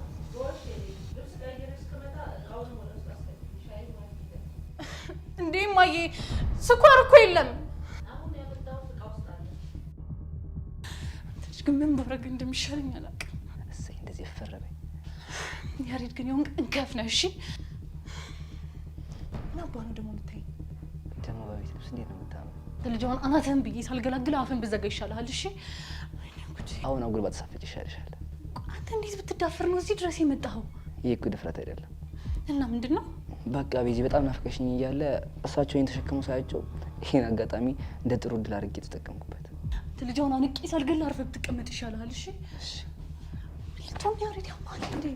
Speaker 4: እንዴ ማዬ፣ ስኳር እኮ የለም። ግን ምን ባረግ እንደሚሻለኝ አላውቅም።
Speaker 6: እሰይ እንደዚህ ፈረበኝ።
Speaker 4: ያሬድ ግን ይሁን እንከፍ ነው። እሺ ምን አባ ነው ደግሞ የምታይኝ?
Speaker 6: ደግሞ በቤት ልብስ እንዴት ነው የምታምረው?
Speaker 4: ልጅዋን አናትህን ብዬ ሳልገላግል አፍን ብዘጋ ይሻልሃል። እሺ
Speaker 6: አሁን አጉል ባትሳፈጭ ይሻልሻል።
Speaker 4: አንተ እንዴት ብትዳፈር ነው እዚህ ድረስ የመጣኸው?
Speaker 6: ይህ እኮ ድፍረት አይደለም።
Speaker 4: እና ምንድን ነው?
Speaker 6: በቃ ቤዚ በጣም ናፍቀሽኝ እያለ እሳቸው ይህን ተሸክሙ ሳያቸው ይህን አጋጣሚ እንደ ጥሩ እድል አድርጌ የተጠቀምኩበት።
Speaker 4: ልጅውን አንቄ ሳልገል አርፈህ ብትቀመጥ ይሻልሃል። እሺ ቶም ያሬድ ያማል እንዴ?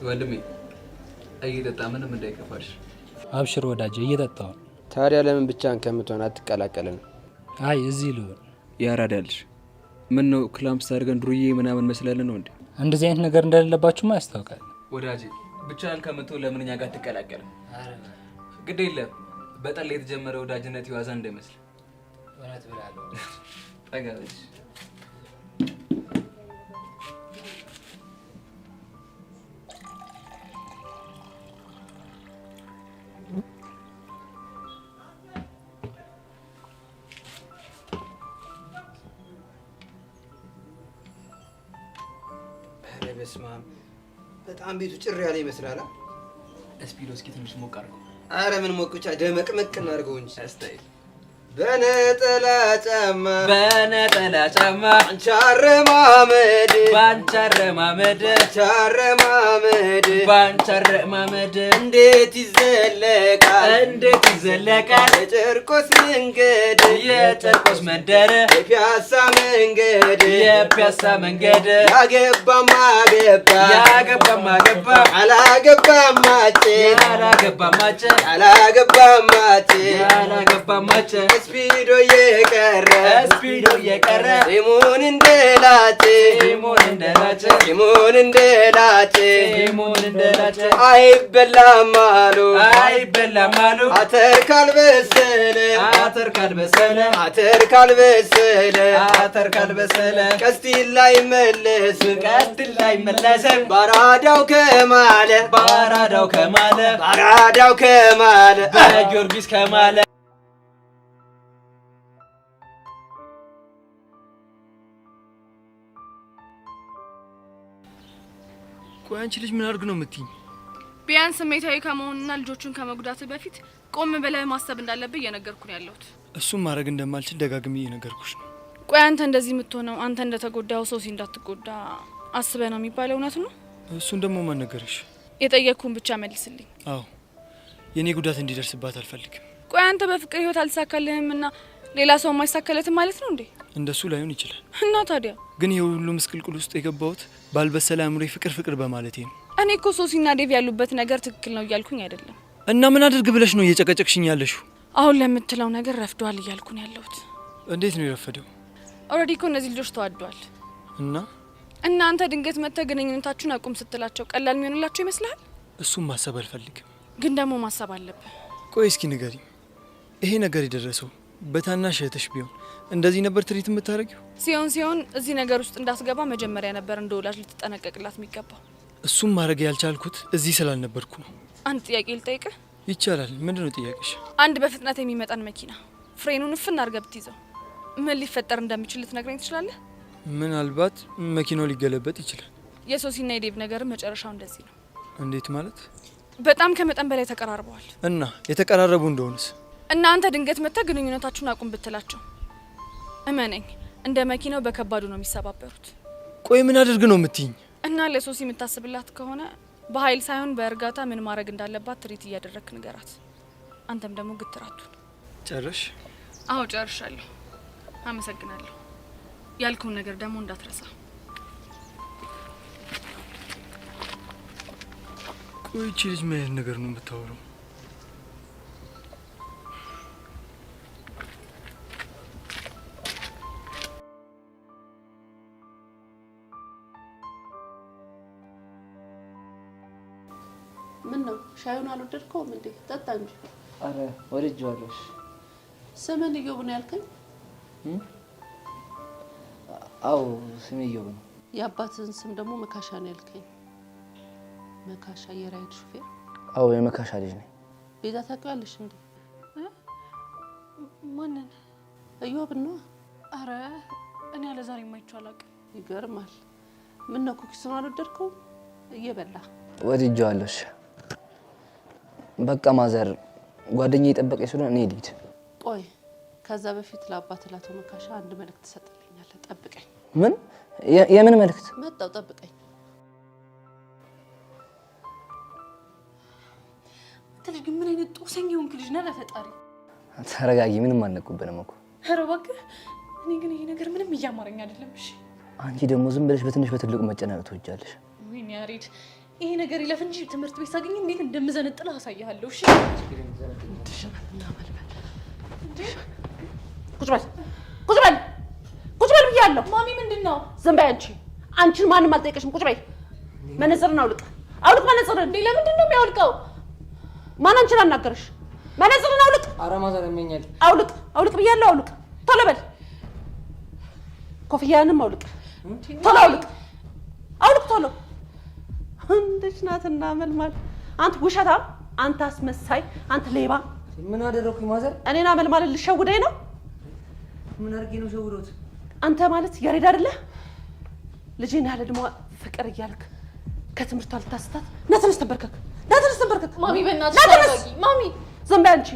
Speaker 8: ወንድሜ እየጠጣ ምንም እንዳይከፋሽ።
Speaker 13: አብሽር ወዳጄ፣ እየጠጣሁ።
Speaker 7: ታዲያ ለምን ብቻህን ከምትሆን አትቀላቀልን?
Speaker 13: አይ እዚህ ልሆን።
Speaker 8: ያራዳልሽ ምን ነው ክላምፕስ አድርገን ዱርዬ ምናምን መስላለን ነው እንዴ?
Speaker 13: እንደዚህ አይነት ነገር እንደሌለባችሁማ ያስታውቃል።
Speaker 8: ወዳጄ ብቻህን ከምትሆ ለምን እኛ ጋር ትቀላቀልም? ግድ የለም በጠላ የተጀመረ ወዳጅነት ይዋዛ እንዳይመስል።
Speaker 13: እውነት ብላለሁ።
Speaker 8: ጠጋለሽ
Speaker 7: በስማም በጣም ቤቱ ጭር ያለ ይመስላል።
Speaker 8: ስፒዶ እስኪ ትንሽ ሞቅ አድርገው።
Speaker 7: አረ ምን ሞቅ ብቻ ደመቅመቅ እናድርገው እንጂ ስታይል በነጠላ ጫማ ባንቻረማመድ እንዴት ይዘለቃል የጨርቆስ መንገድ የፒያሳ መንገድ ያገባማ ገባ አላገባማ ስፒዶ እየቀረ ሲሞን እንደላጭ አይበላም አሉ አተር ካልበሰለ ቀስቲል ላይ መለስ ባራዳው ከማለ በጊዮርጊስ ከማለ
Speaker 12: ቆይ አንቺ ልጅ ምን አድርግ ነው የምትይኝ?
Speaker 4: ቢያንስ ስሜታዊ ከመሆንና ልጆቹን ከመጉዳት በፊት ቆም ብለህ ማሰብ እንዳለብህ እየነገርኩ ነው ያለሁት።
Speaker 12: እሱም ማድረግ እንደማልችል ደጋግሜ እየነገርኩሽ ነው።
Speaker 4: ቆይ አንተ እንደዚህ የምትሆነው አንተ እንደተጎዳው ሶሲ እንዳትጎዳ አስበህ ነው የሚባለው እውነት ነው?
Speaker 12: እሱን ደግሞ ማን ነገረሽ?
Speaker 4: የጠየቅኩህን ብቻ መልስልኝ።
Speaker 12: አዎ የኔ ጉዳት እንዲደርስባት አልፈልግም።
Speaker 4: ቆይ አንተ በፍቅር ህይወት አልተሳካልህምና ሌላ ሰው የማይሳካለትም ማለት ነው እንዴ?
Speaker 12: እንደሱ ላይሆን ይችላል
Speaker 4: እና ታዲያ
Speaker 12: ግን የሁሉ ምስቅልቅል ውስጥ የገባሁት ባልበሰለ አእምሮዬ ፍቅር በማለቴ ነው።
Speaker 4: እኔ እኮ ሶሲና ዴቭ ያሉበት ነገር ትክክል ነው እያልኩኝ አይደለም።
Speaker 12: እና ምን አድርግ ብለሽ ነው እየጨቀጨቅሽኝ ያለሽው?
Speaker 4: አሁን ለምትለው ነገር ረፍዷል እያልኩኝ ያለሁት።
Speaker 12: እንዴት ነው የረፈደው?
Speaker 4: ኦልሬዲ እኮ እነዚህ ልጆች ተዋደዋል። እና አንተ ድንገት መጥተህ ግንኙነታችሁን አቁም ስትላቸው ቀላል የሚሆንላቸው ይመስልሃል?
Speaker 12: እሱም ማሰብ አልፈልግም።
Speaker 4: ግን ደግሞ ማሰብ አለብህ።
Speaker 12: ቆይ እስኪ ንገሪኝ፣ ይሄ ነገር የደረሰው በታናሽ እህትሽ ቢሆን እንደዚህ ነበር ትሪት የምታደርጊው?
Speaker 4: ሲሆን እዚህ ነገር ውስጥ እንዳስገባ መጀመሪያ ነበር እንደ ወላጅ ልትጠነቀቅላት የሚገባው።
Speaker 12: እሱም ማድረግ ያልቻልኩት እዚህ ስላልነበርኩ ነው።
Speaker 4: አንድ ጥያቄ ልጠይቅህ?
Speaker 12: ይቻላል። ምንድነው ጥያቄሽ?
Speaker 4: አንድ በፍጥነት የሚመጣን መኪና ፍሬኑን እፍን አድርገህ ብትይዘው ምን ሊፈጠር እንደሚችል ልትነግረኝ ትችላለህ?
Speaker 12: ምናልባት መኪናው ሊገለበጥ ይችላል።
Speaker 4: የሶሲና የዴቭ ነገር መጨረሻው እንደዚህ ነው።
Speaker 12: እንዴት ማለት?
Speaker 4: በጣም ከመጠን በላይ ተቀራርበዋል።
Speaker 12: እና የተቀራረቡ እንደሆነስ?
Speaker 4: እና አንተ ድንገት መጥተህ ግንኙነታችሁን አቁም ብትላቸው እመነኝ እንደ መኪናው በከባዱ ነው የሚሰባበሩት።
Speaker 12: ቆይ ምን አድርግ ነው የምትይኝ?
Speaker 4: እና ለሶሲ የምታስብላት ከሆነ በኃይል ሳይሆን በእርጋታ ምን ማድረግ እንዳለባት ትሪት እያደረግክ ንገራት። አንተም ደግሞ ግትራቱን
Speaker 12: ጨረሽ?
Speaker 4: አዎ ጨርሻለሁ። አመሰግናለሁ። ያልከውን ነገር ደግሞ እንዳትረሳ።
Speaker 12: ቆይ እቺ ልጅ ምን አይነት ነገር ነው የምታወራው?
Speaker 3: ምን ነው ሻዩን አልወደድከውም እንዴ? ጠጣ እንጂ።
Speaker 6: አረ ወድጄዋለሁ።
Speaker 3: ስምን እዮብ ነው ያልከኝ?
Speaker 6: አዎ ስሜ እዮብ ነው።
Speaker 3: የአባትህን ስም ደግሞ መካሻ ነው ያልከኝ? መካሻ የራይድ ሹፌር?
Speaker 6: አዎ የመካሻ ልጅ ነኝ።
Speaker 3: ቤዛ ታውቂዋለሽ እንዴ?
Speaker 4: ማንን?
Speaker 3: እዮብ ነው።
Speaker 4: አረ እኔ ያለ ዛሬ የማይቻል አላውቅም።
Speaker 3: ይገርማል። ምን ነው ኩኪሱን አልወደድከውም? እየበላ
Speaker 6: ወድጄዋለሁ። በቃ ማዘር ጓደኛዬ እየጠበቀኝ ስለሆነ እኔ ልሂድ።
Speaker 3: ቆይ ከዛ በፊት ለአባት ላቶ መካሻ አንድ መልእክት ትሰጥልኛለህ። ጠብቀኝ።
Speaker 6: ምን? የምን መልእክት?
Speaker 3: መጣው ጠብቀኝ።
Speaker 4: ትልጅ ግን ምን አይነት ጦሰኛ ሆንክ ልጅ ነህ? ለፈጣሪ
Speaker 6: ተረጋጊ። ምንም አልነኩብንም እኮ።
Speaker 4: ኧረ እባክህ። እኔ ግን ይሄ ነገር ምንም እያማረኝ አይደለም። እሺ
Speaker 6: አንቺ ደግሞ ዝም ብለሽ በትንሽ በትልቁ መጨናነቅ ትወጃለሽ።
Speaker 4: ወይኔ ያሬድ፣ ይሄ ነገር ይለፍ እንጂ ትምህርት ቤት ሳገኝ እንዴት እንደምዘነጥልህ አሳይሃለሁ። እሺ
Speaker 3: ቁጭ በል ብያለሁ።
Speaker 4: ማሚ ምንድነው?
Speaker 3: ዝም በይ አንቺ። አንቺን ማንም አልጠየቀሽም። ቁጭ በይ። መነጽርን አውልቅ። አውልቅ መነጽርን።
Speaker 4: እንዴ ለምንድን ነው የሚያወልቀው?
Speaker 3: ማን አንቺን አናገረሽ? መነጽርን አውልቅ።
Speaker 6: ኧረ ማዘር ያመኛል።
Speaker 3: አውልቅ አውልቅ ብያለሁ። አውልቅ ቶሎ በል። ኮፍያንም አውልቅ። ቶሎ አውልቅ። አውልቅ ቶሎ። እንዴት ናትና መልማል። አንተ ውሸታም፣ አንተ አስመሳይ፣ አንተ ሌባ።
Speaker 6: ምን አደረኩኝ ማዘር?
Speaker 3: እኔና መልማል ልሸውደኝ ነው?
Speaker 6: ምን አድርጌ ነው ሸውዶት?
Speaker 3: አንተ ማለት ያሬድ አይደለ? ልጄን ያለ ደግሞ ፍቅር እያልክ ከትምህርቷ ልታስታት። ና ተነስ ተንበርከክ። ና ተነስ ተንበርከክ።
Speaker 4: ማሚ በእናትሽ ተረጋጊ። ማሚ
Speaker 3: ዝም በይ አንቺ፣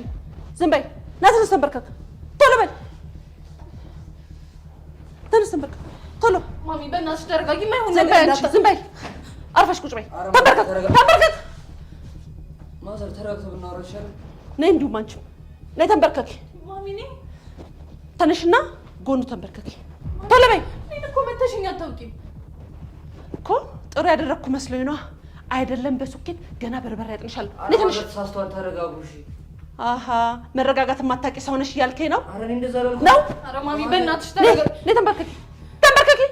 Speaker 3: ዝም በይ። ና ተነስ ተንበርከክ። ቶሎ በል። ተነስ ተንበርከክ ቶሎ።
Speaker 4: ማሚ በእናትሽ ተረጋጊ። ማይሆን
Speaker 3: ዝም በይ አንቺ፣ ዝም በይ። አርፈሽ ቁጭ በይ። ተንበርከክ ተንበርከክ።
Speaker 6: ማዘር ተረጋግተው ብናወራ ይሻላል።
Speaker 3: ነይ እንዲሁም አንቺ ነይ ተንበርከኪ።
Speaker 4: ማሚ ነኝ።
Speaker 3: ተነሽና ጎኑ ተንበርከኪ። ቶሎ በይ።
Speaker 4: እኔ እኮ መተሽኝ አታውቂም
Speaker 3: እኮ። ጥሩ ያደረግኩ መስሎኝ ነው። አይደለም በሱኬት ገና በርበሬ ያጥንሻል። ነይ ተነሽ።
Speaker 6: ተሳስተዋል። ተረጋጉ እሺ።
Speaker 3: አሃ መረጋጋት የማታውቂ ሰው ነሽ እያልከኝ ነው?
Speaker 6: ኧረ እኔ እንደዛ አላልኩም።
Speaker 3: ነው?
Speaker 4: ኧረ ማሚ በእናትሽ ተረጋጊ።
Speaker 3: ነይ ተንበርከኪ፣ ተንበርከኪ።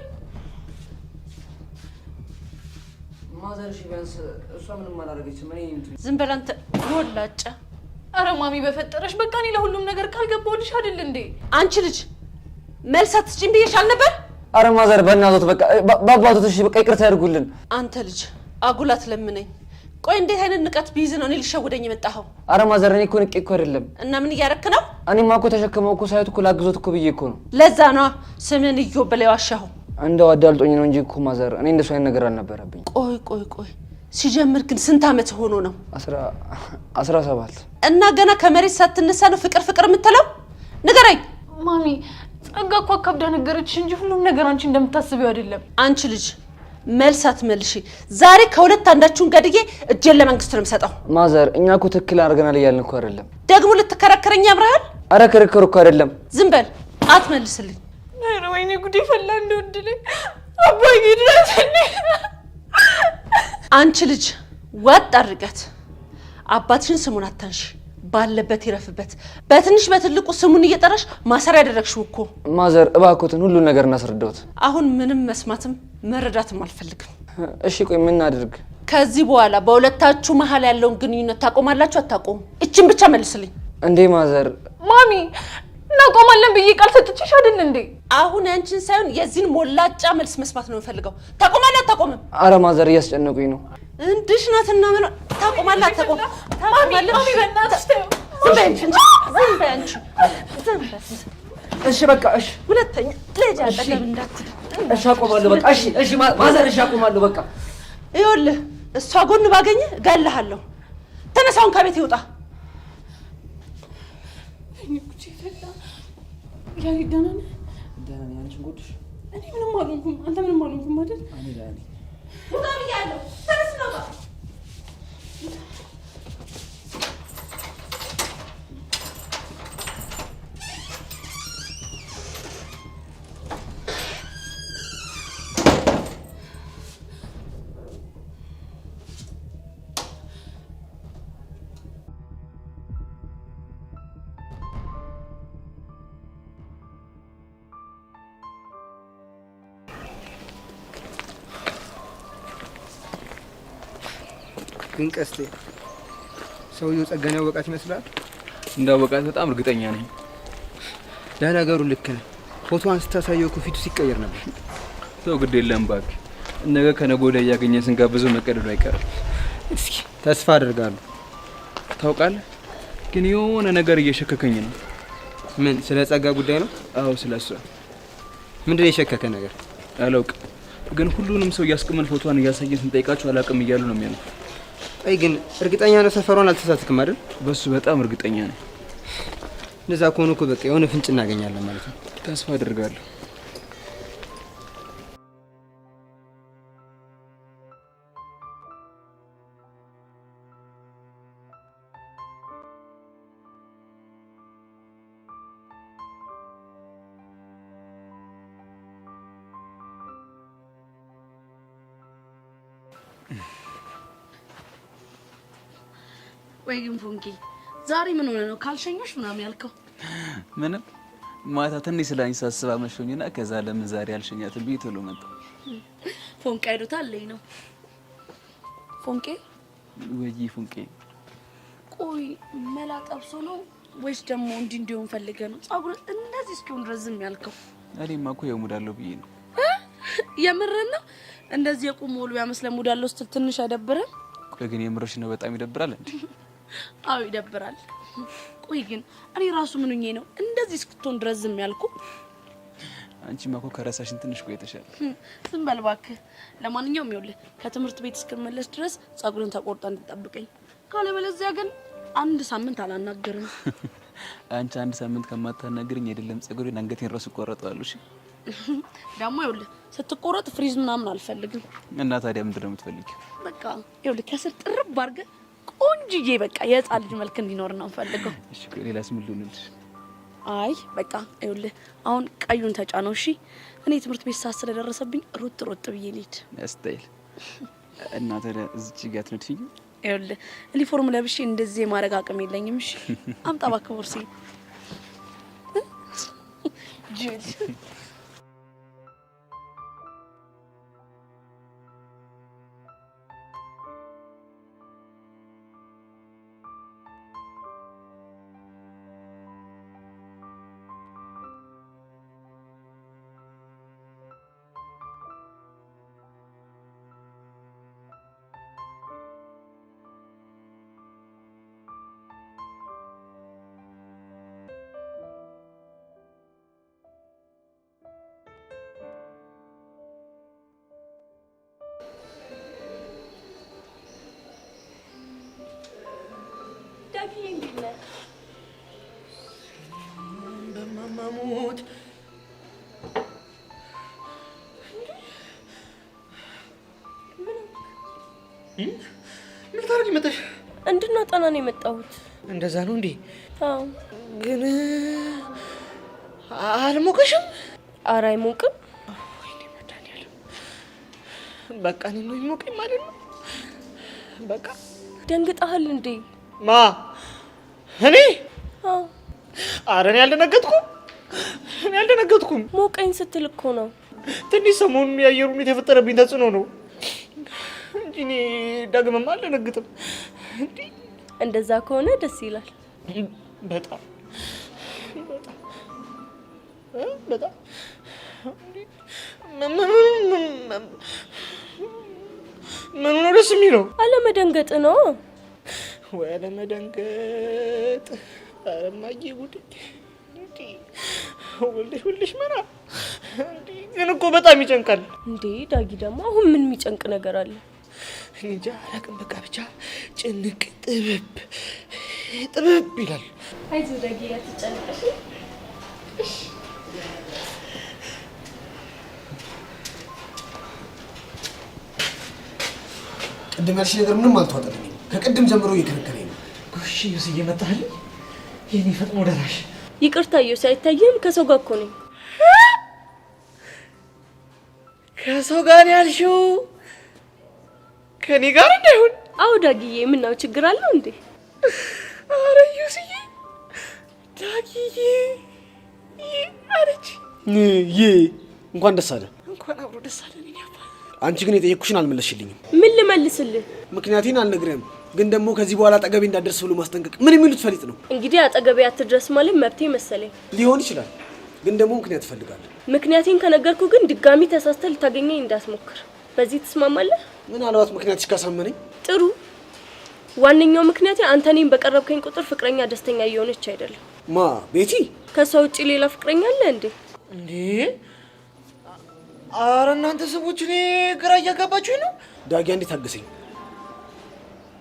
Speaker 6: ማዘር እሺ ቢያንስ እሷ ምንም አላደረገችም። እኔ
Speaker 3: ዝም በል አንተ ወላጫ።
Speaker 4: ኧረ ማሚ በፈጠረሽ በቃ እኔ ለሁሉም ነገር ቃል ገባሁልሽ አይደል እንዴ?
Speaker 3: አንቺ ልጅ መልስ አትስጪኝ ብዬሻል ነበር።
Speaker 6: ኧረ ማዘር በእናትዎት በቃ በአባቶት እሺ በቃ ይቅርታ ያድርጉልን።
Speaker 3: አንተ ልጅ አጉላት ለምነኝ። ቆይ እንዴት አይነት ንቀት ቢይዝ ነው እኔ ልሸውደኝ የመጣኸው?
Speaker 6: ኧረ ማዘር እኔ እኮ ንቄ እኮ አይደለም።
Speaker 3: እና ምን እያረክ ነው?
Speaker 6: እኔማ እኮ ተሸክመው እኮ ሳይሆን እኮ ላግዞት እኮ ብዬ እኮ ነው።
Speaker 3: ለዛ ነዋ ስምን እዮብ ብለው ያዋሻኸው።
Speaker 6: እንደው አዳልጦኝ ነው እንጂ እኮ ማዘር እኔ እንደሱ አይነት ነገር አልነበረብኝ።
Speaker 3: ቆይ ሲጀምር ግን ስንት ዓመት ሆኖ ነው?
Speaker 6: 17
Speaker 3: እና ገና ከመሬት ሳትነሳ ነው ፍቅር የምትለው? ንገረኝ
Speaker 4: ማሚ። ጸጋ እኮ አካብዳ ነገረችሽ እንጂ ሁሉም ነገር አንቺ እንደምታስቢው አይደለም።
Speaker 3: አንቺ ልጅ መልስ አትመልሺ። ዛሬ ከሁለት አንዳችሁን ገድዬ እጄን ለመንግስት ነው የምሰጠው።
Speaker 6: ማዘር እኛ እኮ ትክክል አድርገናል እያልን እኮ አይደለም።
Speaker 3: ደግሞ ልትከራከረኝ ያምርሃል?
Speaker 6: አረ ክርክር እኮ አይደለም።
Speaker 3: ዝም በል አትመልስልኝ።
Speaker 4: ኧረ ወይኔ ጉዴ ፈላ እንደወድልኝ አባዬ ድረስልኝ።
Speaker 3: አንቺ ልጅ ወጥ አድርገት። አባትሽን ስሙን አታንሺ፣ ባለበት ይረፍበት። በትንሽ በትልቁ ስሙን እየጠራሽ ማሰር ያደረግሽው እኮ።
Speaker 6: ማዘር እባክዎትን ሁሉን ነገር እናስረዳዎት።
Speaker 3: አሁን ምንም መስማትም መረዳትም አልፈልግም።
Speaker 6: እሺ ቆይ ምን እናድርግ?
Speaker 3: ከዚህ በኋላ በሁለታችሁ መሀል ያለውን ግንኙነት ታቆማላችሁ አታቆሙ? እችን ብቻ መልስልኝ።
Speaker 6: እንዴ ማዘር።
Speaker 4: ማሚ እናቆማለን ብዬ ቃል ሰጥቼሽ አይደል እንዴ?
Speaker 3: አሁን ያንቺን ሳይሆን የዚህን ሞላጫ መልስ መስማት ነው የምፈልገው። ታቆማለህ አታቆምም?
Speaker 6: አረ ማዘር እያስጨነቁኝ ነው።
Speaker 3: እንድሽ ናትና ምን ታቆማለህ አታቆም?
Speaker 4: ማሚ በእናትሽ ተይው።
Speaker 3: ዝም በይ አንቺ።
Speaker 6: እሺ በቃ እሺ።
Speaker 3: ሁለተኛ ልጅ አጠገብ እንዳትል።
Speaker 6: እሺ አቆማለሁ በቃ። እሺ ማዘር እሺ አቆማለሁ በቃ።
Speaker 3: ይኸውልህ እሷ ጎን ባገኘ እገልሃለሁ። ተነሳውን ከቤት ይውጣ።
Speaker 4: ያሬድ ደህና ነህ?
Speaker 6: ደህና ነኝ። አንቺን ጎድሽ?
Speaker 4: እኔ ምንም አልሆንኩም። አንተ ምንም አልሆንኩም አይደል?
Speaker 6: እኔ ደህና ነኝ።
Speaker 3: ውጣ ብያለሁ። ተነስ ነው ውጣ።
Speaker 7: ግን ቀስቴ ሰውየው ጸጋን ያወቃት ይመስላል።
Speaker 8: እንዳወቃት በጣም እርግጠኛ ነኝ።
Speaker 7: ለነገሩ ልክ ነህ። ፎቶዋን ስታሳየው እኮ ፊቱ ሲቀየር ነበር።
Speaker 8: ሰው ግድ የለም እባክህ። ነገ ከነገ ወዲያ እያገኘን ስንጋብዘው መቀደዱ አይቀርም።
Speaker 7: እስኪ ተስፋ አደርጋለሁ።
Speaker 8: ታውቃለህ ግን የሆነ ነገር እየሸከከኝ ነው።
Speaker 7: ምን? ስለ ጸጋ ጉዳይ ነው?
Speaker 8: አዎ ስለ እሷ።
Speaker 7: ምንድን ነው የሸከከ ነገር?
Speaker 8: አላውቅም ግን ሁሉንም ሰው እያስቀመን ፎቶዋን እያሳየን ስንጠይቃቸው አላውቅም እያሉ ነው የሚያልፉ።
Speaker 7: አይ ግን እርግጠኛ ነው ሰፈሯን አልተሳትክም አይደል?
Speaker 8: በሱ በጣም እርግጠኛ ነኝ።
Speaker 7: እንደዛ ከሆነ እኮ በቃ የሆነ ፍንጭ እናገኛለን ማለት ነው።
Speaker 8: ተስፋ አደርጋለሁ።
Speaker 3: ወይ ግን ፎንቂ ዛሬ ምን ሆነ ነው ካልሸኞሽ ምናምን ያልከው?
Speaker 8: ምንም ማታ ትንሽ ስለኝ ሳስባ መሾኝና ከዛ ለምን ዛሬ አልሸኛትም ብዬ ቶሎ መጣሁ።
Speaker 3: ፎንቄ አይዶታለኝ ነው ፎንቄ
Speaker 8: ወይ ፎንቄ
Speaker 3: ቆይ መላ ጠብሶ ነው ወይስ ደግሞ እንዲሆን ፈልገ ነው ጸጉር እንደዚህ እስኪሆን ረዝም ያልከው?
Speaker 8: እኔማ እኮ የሙዳለው ብዬ ነው።
Speaker 3: የምርህን ነው? እንደዚህ የቁም ወሉ ያመስለ ሙዳለው ስትል ትንሽ አይደብርም?
Speaker 8: ቆይ ግን የምርሽ ነው? በጣም ይደብራል እንዴ?
Speaker 3: አዎ ይደብራል። ቆይ ግን እኔ ራሱ ምን ሆኜ ነው እንደዚህ እስክትሆን ረዝም ያልኩ?
Speaker 8: አንቺማ እኮ ከራሳሽን ትንሽ ቆይተሻል።
Speaker 3: ዝም በል እባክህ። ለማንኛውም ይኸውልህ ከትምህርት ቤት እስክመለስ ድረስ ጸጉርን ተቆርጣ እንድጠብቀኝ፣ ካለበለዚያ ግን አንድ ሳምንት አላናገርም።
Speaker 8: አንቺ አንድ ሳምንት ከማታናገርኝ አይደለም ጸጉሬን አንገቴን ራሱ ቆረጠዋለሁ። እሺ
Speaker 3: ደግሞ ይኸውልህ ስትቆረጥ ፍሪዝ ምናምን አልፈልግም።
Speaker 8: እና ታዲያ ምንድን ነው የምትፈልጊው?
Speaker 3: በቃ ይኸውልህ ከስር ጥርብ አድርገህ ቆንጅዬ በቃ የህፃን ልጅ መልክ እንዲኖር ነው የምፈልገው።
Speaker 8: እሺ ሌላስ ምን ልሆንልሽ?
Speaker 3: አይ በቃ ይኸውልህ አሁን ቀዩን ተጫነው። እሺ እኔ ትምህርት ቤት ሰዓት ስለደረሰብኝ ሮጥ ብዬ ልሂድ።
Speaker 8: ያስታይል። እና ታዲያ እዚች ጋር ትነድፊኝ?
Speaker 3: ይኸውልህ ዩኒፎርም ለብሼ እንደዚህ የማድረግ አቅም የለኝም። እሺ አምጣ እባክህ ቦርሴ ጅል
Speaker 11: በማማሙት ምን ታረጊ መጣሽ?
Speaker 3: እንድናጠና ነው የመጣሁት።
Speaker 11: እንደዛ ነው እንዴ?
Speaker 3: አዎ።
Speaker 11: ግን አልሞቀሽም?
Speaker 3: ኧረ አይሞቅም።
Speaker 11: ወይኔ መድኃኒዓለም። በቃ እኔ ነው የሚሞቀኝ ማለት ነው? በቃ
Speaker 3: ደንግጠሃል እንዴ?
Speaker 11: ማ እኔ?
Speaker 3: አዎ።
Speaker 11: ኧረ እኔ አልደነገጥኩም።
Speaker 3: ሞቀኝ ስትል እኮ ነው።
Speaker 11: ትንሽ ሰሞኑን የአየሩ ሁኔታ የፈጠረብኝ ተጽዕኖ ነው እንጂ እኔ ዳግመማ አልደነግጥም።
Speaker 3: እንደዛ ከሆነ ደስ ይላል።
Speaker 11: በጣም በጣም ምኑ ነው ደስ የሚለው?
Speaker 3: አለመደንገጥ ነው።
Speaker 11: ወይ አለመደንገጥ። ኧረ እማዬ ጉድ! ወልሽ መራ ግን እኮ በጣም ይጨንቃል።
Speaker 3: እንዴ ዳጊ ደግሞ አሁን ምን የሚጨንቅ ነገር አለ?
Speaker 11: እንጃ አላውቅም። በቃ ብቻ ጭንቅ ጥብብ ይላል።
Speaker 3: አይዞህ ዳጊ አትጨነቅ።
Speaker 14: ቅድም ያልሽ ነገር ምንም አልተዋጠልኝም። ከቅድም ጀምሮ እየከለከለኝ ነው።
Speaker 11: ጎሽ ዩስ እየመጣልኝ የኔ ፈጥኖ ደራሽ።
Speaker 3: ይቅርታ ዩስ አይታየም። ከሰው ጋር እኮ ነኝ።
Speaker 11: ከሰው ጋር ያልሽው ከኔ ጋር እንዳይሆን?
Speaker 3: አዎ ዳጊዬ፣ ምነው ችግር አለው እንዴ?
Speaker 11: ኧረ ዩስዬ ዳጊዬ አረች
Speaker 14: እንኳን ደስ አለ።
Speaker 11: እንኳን አብሮ ደስ አለ።
Speaker 14: አንቺ ግን የጠየቅኩሽን አልመለስሽልኝም።
Speaker 3: ምን ልመልስልህ?
Speaker 14: ምክንያቴን አልነግርህም፣ ግን ደግሞ ከዚህ በኋላ አጠገቤ እንዳትደርስ ብሎ ማስጠንቀቅ ምን የሚሉት ፈሊጥ ነው?
Speaker 3: እንግዲህ አጠገቤ አትድረስ ማለት መብቴ መሰለኝ።
Speaker 14: ሊሆን ይችላል፣ ግን ደግሞ ምክንያት እፈልጋለሁ።
Speaker 3: ምክንያቴን ከነገርኩ ግን ድጋሚ ተሳስተህ ልታገኘኝ እንዳትሞክር። በዚህ ትስማማለህ?
Speaker 14: ምናልባት ምክንያትሽ ካሳመነኝ
Speaker 3: ጥሩ። ዋነኛው ምክንያቴ አንተ እኔን በቀረብከኝ ቁጥር ፍቅረኛ ደስተኛ እየሆነች አይደለም።
Speaker 14: ማ ቤቲ?
Speaker 3: ከሷ ውጪ ሌላ ፍቅረኛ አለ እንዴ?
Speaker 11: እንዴ ኧረ እናንተ ሰዎች እኔ ግራ እያጋባችሁኝ ነው።
Speaker 14: ዳጊ እንዴት ታገሰኝ።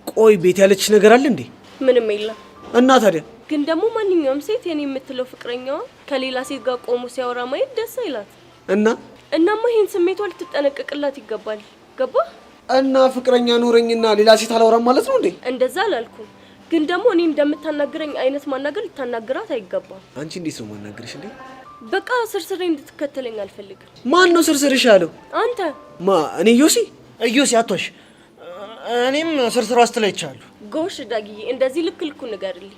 Speaker 14: ቆይ ቤት ያለችሽ ነገር አለ እንዴ?
Speaker 3: ምንም የለም።
Speaker 14: እና ታዲያ
Speaker 3: ግን ደግሞ ማንኛውም ሴት የኔ የምትለው ፍቅረኛዋ ከሌላ ሴት ጋር ቆሞ ሲያወራ ማየት ደስ አይላት። እናማ ይሄን ስሜቷ ልትጠነቀቅላት ይገባል። ገባ?
Speaker 14: እና ፍቅረኛ ኖረኝና ሌላ ሴት አላወራም ማለት ነው እንዴ?
Speaker 3: እንደዛ አላልኩም፣ ግን ደግሞ እኔ እንደምታናግረኝ አይነት ማናገር ልታናግራት አይገባም።
Speaker 14: አንቺ እንዴት ነው ማናገርሽ እንዴ?
Speaker 3: በቃ ስርስሬ እንድትከተለኝ አልፈልግም።
Speaker 14: ማን ነው ስርስርሽ ያለው?
Speaker 3: አንተ።
Speaker 14: ማ እኔ ዮሲ
Speaker 11: አቶሽ እኔም ስርስሯ ስትለይቻለሁ።
Speaker 3: ጎሽ ዳጊዬ፣ እንደዚህ ልክ ልኩ ንገርልኝ።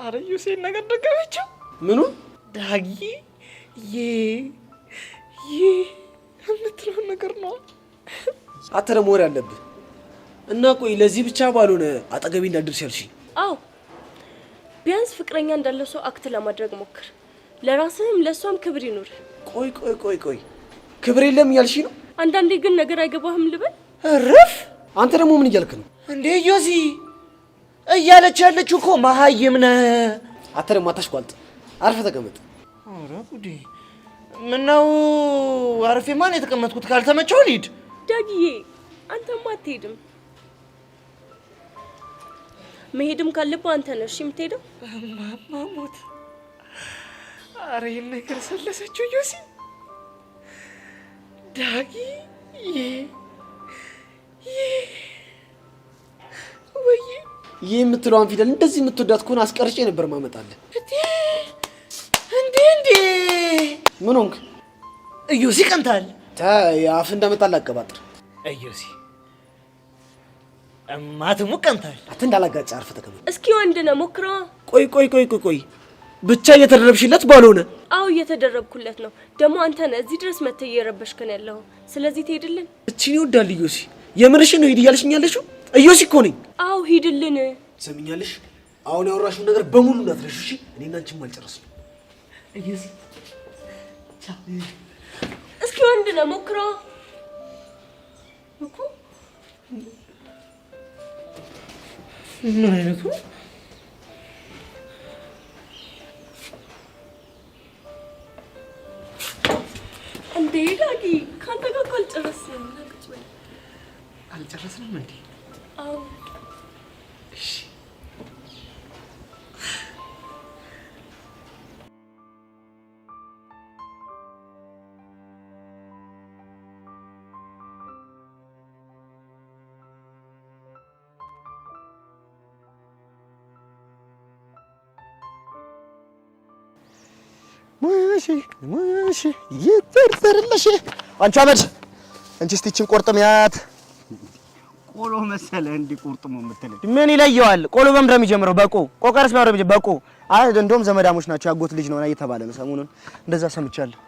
Speaker 12: አረ ዩሴን ነገር ደገመችው።
Speaker 14: ምኑ
Speaker 12: ዳጊ የምትለው ነገር ነው።
Speaker 14: አንተ ደግሞ ወሬ አለብህ እና ቆይ ለዚህ ብቻ ባልሆነ አጠገቤ እንዳትደርስ ያልሽኝ?
Speaker 3: አዎ ቢያንስ ፍቅረኛ እንዳለው ሰው አክት ለማድረግ ሞክር። ለራስህም ለሷም ክብር ይኑር።
Speaker 14: ቆይ ክብር የለም እያልሽኝ ነው?
Speaker 3: አንዳንዴ ግን ነገር አይገባህም ልበል?
Speaker 14: እረፍ። አንተ ደግሞ ምን እያልክ ነው
Speaker 11: እንዴ? ዮሲ እያለች ያለችው እኮ መሀይም ነህ።
Speaker 14: አንተ ደግሞ አታሽቋልጥ። አርፈህ ተቀመጥ።
Speaker 11: ኧረ ጉዴ! ምነው አርፌ ማን የተቀመጥኩት? ካልተመቸው ልሂድ።
Speaker 3: ዳጊዬ አንተማ አትሄድም። መሄድም ካለብህ አንተ ነህ እሺ የምትሄደው።
Speaker 12: ማሞት አረ ይሄን ነገር ሰለሰችው ዮሲ። ዳጊ ወይ
Speaker 14: ይህ የምትለዋን ፊደል እንደዚህ የምትወዳት ከሆነ አስቀርጬ ነበር ማመጣልህ።
Speaker 11: እንዴ
Speaker 14: ምን ሆንክ?
Speaker 11: ዮሲ ቀንታል።
Speaker 14: አፍ እንዳመጣልህ አቀባጥር።
Speaker 11: ዮሲ እማትሙ ቀንታል።
Speaker 14: አት እንዳላጋጭ አርፈህ ተቀመጥ።
Speaker 3: እስኪ ወንድ ነህ ሞክረዋ።
Speaker 14: ቆይ ብቻ እየተደረብሽለት ባልሆነ።
Speaker 3: አዎ እየተደረብኩለት ነው። ደግሞ አንተ ነህ እዚህ ድረስ መተህ እየረበሽከን ያለው። ስለዚህ ትሄድልን።
Speaker 14: እቺን ይወዳል ዮሲ። የምርሽን ነው ሂድ እያልሽኝ ያለሽው? ዮሲ እኮ ነኝ።
Speaker 3: አዎ ሂድልን።
Speaker 14: ትሰሚኛለሽ? አሁን ያወራሽውን ነገር በሙሉ እንዳትረሺ እሺ? እኔና አንቺም አልጨረስንም።
Speaker 11: ዮሲ
Speaker 3: እስኪ ወንድ ነህ ሞክረዋ እኮ።
Speaker 11: ምን አይነቱ
Speaker 3: እንዴ? ዳጊ ካንተ ጋር እኮ አልጨረስንም።
Speaker 11: አልጨረስንም እንዴ?
Speaker 3: አዎ
Speaker 11: እሺ ሙሽ ይተርተርልሽ አንቺ አመድ እንቺ እስቲ እቺን ቆርጥሚያት።
Speaker 6: ቆሎ መሰለ እንዲ ቁርጥሙ የምትለኝ
Speaker 11: ምን ይለየዋል? ቆሎ በምድር የሚጀምረው በቆ ቆቀርስ ነው የሚጀምረው በቆ። አይ እንደውም ዘመዳሞች ናቸው ያጎት ልጅ ነው እየተባለ ነው ሰሞኑን እንደዛ ሰምቻለሁ።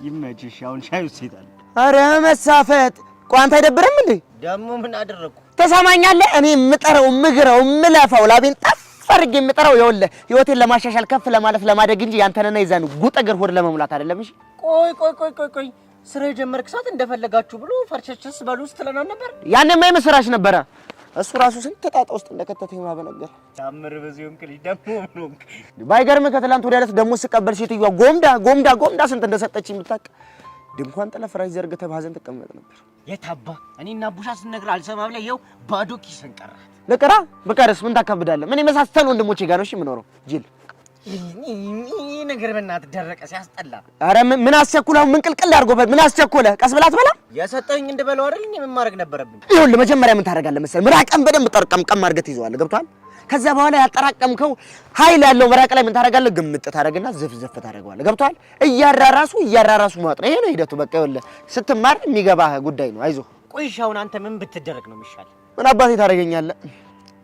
Speaker 6: ይመችሽ። አሁን ሻዩ ሲታል።
Speaker 11: አረ መሳፈጥ ቋንታ አይደብርም እንዴ?
Speaker 6: ደግሞ ምን አደረኩ?
Speaker 11: ተሰማኛለህ? እኔ የምጠረው የምግረው የምለፋው ላቤን ፈርግ የምጠራው ይኸውልህ ህይወቴን ለማሻሻል ከፍ ለማለት ለማደግ እንጂ ያንተነና ይዛን ጉጥ እግር ሆድ ለመሙላት አይደለም። እሺ
Speaker 6: ቆይ ስራ የጀመርክ ሰዓት እንደፈለጋችሁ ብሎ ፈርቸችስ በሉ ስትለናል ነበር።
Speaker 11: ያኔማ የምስራች ነበረ። እሱ ራሱ ስንት ጣጣ ውስጥ እንደከተተኝ ማበነገር
Speaker 6: ታምር በዚሁ እንክሊ ደግሞ ነው።
Speaker 11: ባይገርም ከትላንት ወዲያ ዕለት ደግሞ ስቀበል ሴትዮዋ ጎምዳ ስንት እንደሰጠችኝ ብታውቅ ድንኳን ጥለህ ፍራሽ ዘርግተህ በሀዘን ትቀመጥ ነበር።
Speaker 6: የታባ እኔና ቡሻ ስንነግር አልሰማም ላይ ይኸው ባዶ ኪስን ቀራት።
Speaker 11: ልቅራ በቃደስ ምን ታካብዳለህ? ምን የመሳሰሉ ወንድሞቼ ጋር ነው እሺ የምኖረው። ጅል
Speaker 6: ይሄ ነገር በእናትህ ደረቀ ሲያስጠላ።
Speaker 11: አረ ምን አስቸኩለህ? ምን ቅልቅል አድርጎበት ምን አስቸኩለህ? ቀስ ብላ አትበላ።
Speaker 6: የሰጠኝ እንደበለው አይደል? ምን ማድረግ ነበረብኝ?
Speaker 11: ይኸውልህ መጀመሪያ ምን ታደርጋለህ መሰለህ? ምራቅን በደንብ ጠርቀምቀም አድርገህ ትይዘዋለህ። ገብቶሃል? ከዛ በኋላ ያጠራቀምከው ኃይል ያለው ምራቅ ላይ ምን ታደርጋለህ? ግምጥ ታደርግና ዘፍዘፍ ታደርገዋለህ። ገብቶሃል? እያራራሱ ማወጥ ነው። ይሄ ነው ሂደቱ። በቃ ይኸውልህ ስትማር የሚገባህ ጉዳይ ነው። አይዞህ።
Speaker 6: ቆይ አሁን አንተ ምን ብትደረግ ነው የሚሻል?
Speaker 11: ምን አባቴ ታደርገኛለህ?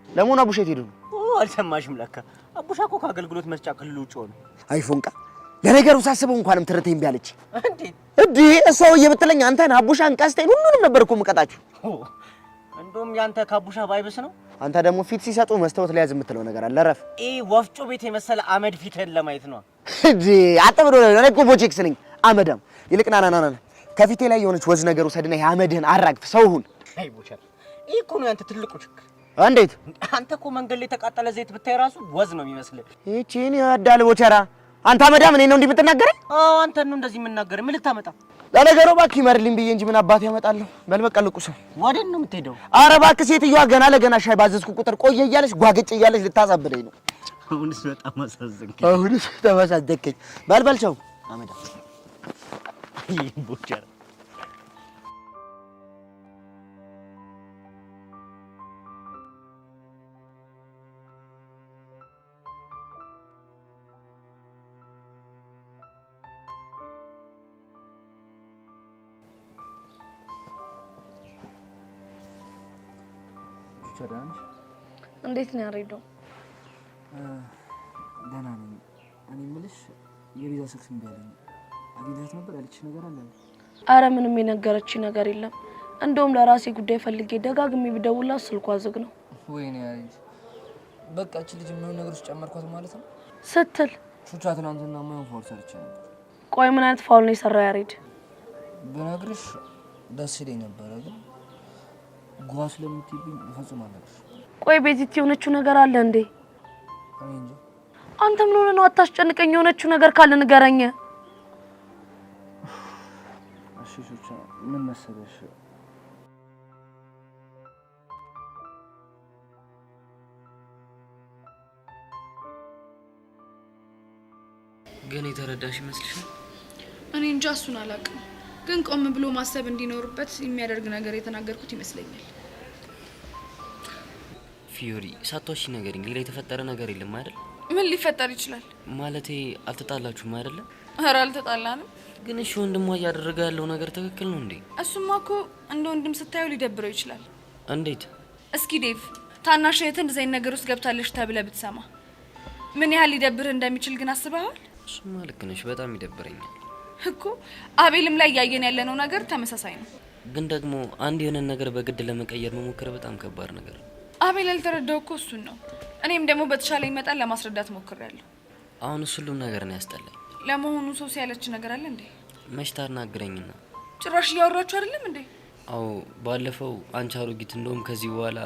Speaker 11: ለሞና አቡሻ የት ሄዱ ነው?
Speaker 6: አልሰማሽም? ለካ አቡሻ እኮ ከአገልግሎት መስጫ ክልል ውጭ ሆነ።
Speaker 11: አይ ፎንቃ፣ ለነገሩ ሳስበው እንኳንም ትርቴም ቢያለች
Speaker 6: እንዴ
Speaker 11: እሷው እየብትለኝ አንተን አቡሻን ቀስቴን ሁሉንም ነበር እኮ የምቀጣችሁ።
Speaker 6: እንደውም ያንተ ካቡሻ ባይብስ ነው።
Speaker 11: አንተ ደግሞ ፊት ሲሰጡ መስታወት ላይ ያዝ የምትለው ነገር አለ። ረፍ
Speaker 6: ወፍጮ ቤት የመሰለ አመድ ፊትህን ለማየት ነው
Speaker 11: እንዴ? አጥብዶ እኔ እኮ ቦቼክስ ነኝ አመዳም። ይልቅ ና ከፊቴ ላይ የሆነች ወዝ ነገር ወሰድና ይሄ አመድህን አራግፍ። ሰው ሁን።
Speaker 6: አይ ቦቸር፣ ይሄ እኮ ነው ያንተ ትልቁ ችግር።
Speaker 11: እንዴት?
Speaker 6: አንተ እኮ መንገድ ላይ የተቃጠለ ዘይት ብታይ ራሱ ወዝ ነው የሚመስልህ።
Speaker 11: ይቺን ያዳል ቦቸራ። አንተ አመዳም እኔ ነው እንዲህ የምትናገረኝ?
Speaker 6: አዎ አንተ ነው እንደዚህ የምናገረኝ። ምን ልታመጣ?
Speaker 11: ለነገሩ እባክህ ይመርልኝ ብዬ እንጂ ምን አባቴ ያመጣለሁ። በል በቃ ልቁስ።
Speaker 6: ወዴት ነው የምትሄደው?
Speaker 11: ኧረ እባክህ ሴትዮዋ ገና ለገና ሻይ ባዘዝኩ ቁጥር ቆየ እያለች ጓግጭ እያለች ልታሳብደኝ ነው።
Speaker 6: አሁንስ በጣም አሳዘንከኝ።
Speaker 11: አሁንስ ተመሳደከኝ። በል ቻው አመዳም።
Speaker 6: ይሄ ቦቸራ
Speaker 3: እንዴት ነው ያሬዶ?
Speaker 6: ደህና ነኝ። እኔ የምልሽ የቤዛ ስልክ እምቢ አለኝ። አግኝታት ነበር ያለችሽ ነገር አለ?
Speaker 3: አረ ምንም የነገረች ነገር የለም። እንደውም ለራሴ ጉዳይ ፈልጌ ደጋግሜ ብደውላት ስልኳ ዝግ ነው።
Speaker 6: ወይኔ ያሪድ በቃ እቺ ልጅ ምን ነገር ውስጥ ጨመርኳት ማለት ነው
Speaker 3: ስትል
Speaker 6: ቹቻ ትናንትና ምን ፋውል ሰርቼ ነበር።
Speaker 3: ቆይ ምን አይነት ፋውል ነው የሰራው ያሪድ?
Speaker 6: ብነግርሽ ደስ ይለኝ ነበረ ግን ጓ ስለምትይብኝ ፈጽሞ አልነግርሽ።
Speaker 3: ቆይ ቤዚት የሆነችው ነገር አለ እንዴ?
Speaker 6: እኔ እንጃ።
Speaker 3: አንተ ምን ሆነ ነው? አታስጨንቀኝ። የሆነችው ነገር ካለ ንገረኝ።
Speaker 6: እሺ ቹቻ ምን መሰለሽ
Speaker 2: ግን የተረዳሽ ይመስልሻል?
Speaker 4: እኔ እንጃ እሱን አላውቅም፣ ግን ቆም ብሎ ማሰብ እንዲኖርበት የሚያደርግ ነገር የተናገርኩት ይመስለኛል።
Speaker 2: ፊዮሪ ሳትዋሺ ንገሪኝ፣ ሌላ የተፈጠረ ነገር የለም አይደል?
Speaker 4: ምን ሊፈጠር ይችላል?
Speaker 2: ማለቴ አልተጣላችሁም አይደለ?
Speaker 4: ኧረ አልተጣላንም።
Speaker 2: ግን እሺ ወንድሟ እያደረገ ያለው ነገር ትክክል ነው እንዴ?
Speaker 4: እሱማ እኮ እንደ ወንድም ስታዩ ሊደብረው ይችላል።
Speaker 2: እንዴት?
Speaker 4: እስኪ ዴቭ ታናሽ እህትህ እንደዚህ አይነት ነገር ውስጥ ገብታለች ተብለህ ብትሰማ ምን ያህል ሊደብርህ እንደሚችል ግን አስበሃል?
Speaker 2: እሱማ ልክ ነሽ፣ በጣም ይደብረኛል
Speaker 4: እኮ። አቤልም ላይ ያየን ያለነው ነገር ተመሳሳይ ነው።
Speaker 2: ግን ደግሞ አንድ የሆነ ነገር በግድ ለመቀየር መሞከር በጣም ከባድ ነገር ነው።
Speaker 4: አቤል ያልተረዳው እኮ እሱን ነው። እኔም ደግሞ በተሻለኝ መጠን ለማስረዳት ሞክሬያለሁ።
Speaker 2: አሁን ሁሉም ነገር ነው ያስጠላኝ።
Speaker 4: ለመሆኑ ሶሲ ያለች ነገር አለ እንዴ?
Speaker 2: መች ታናግረኝና
Speaker 4: ጭራሽ እያወራችሁ አይደለም እንዴ?
Speaker 2: አዎ ባለፈው አንቺ አሮጊት እንደውም ከዚህ በኋላ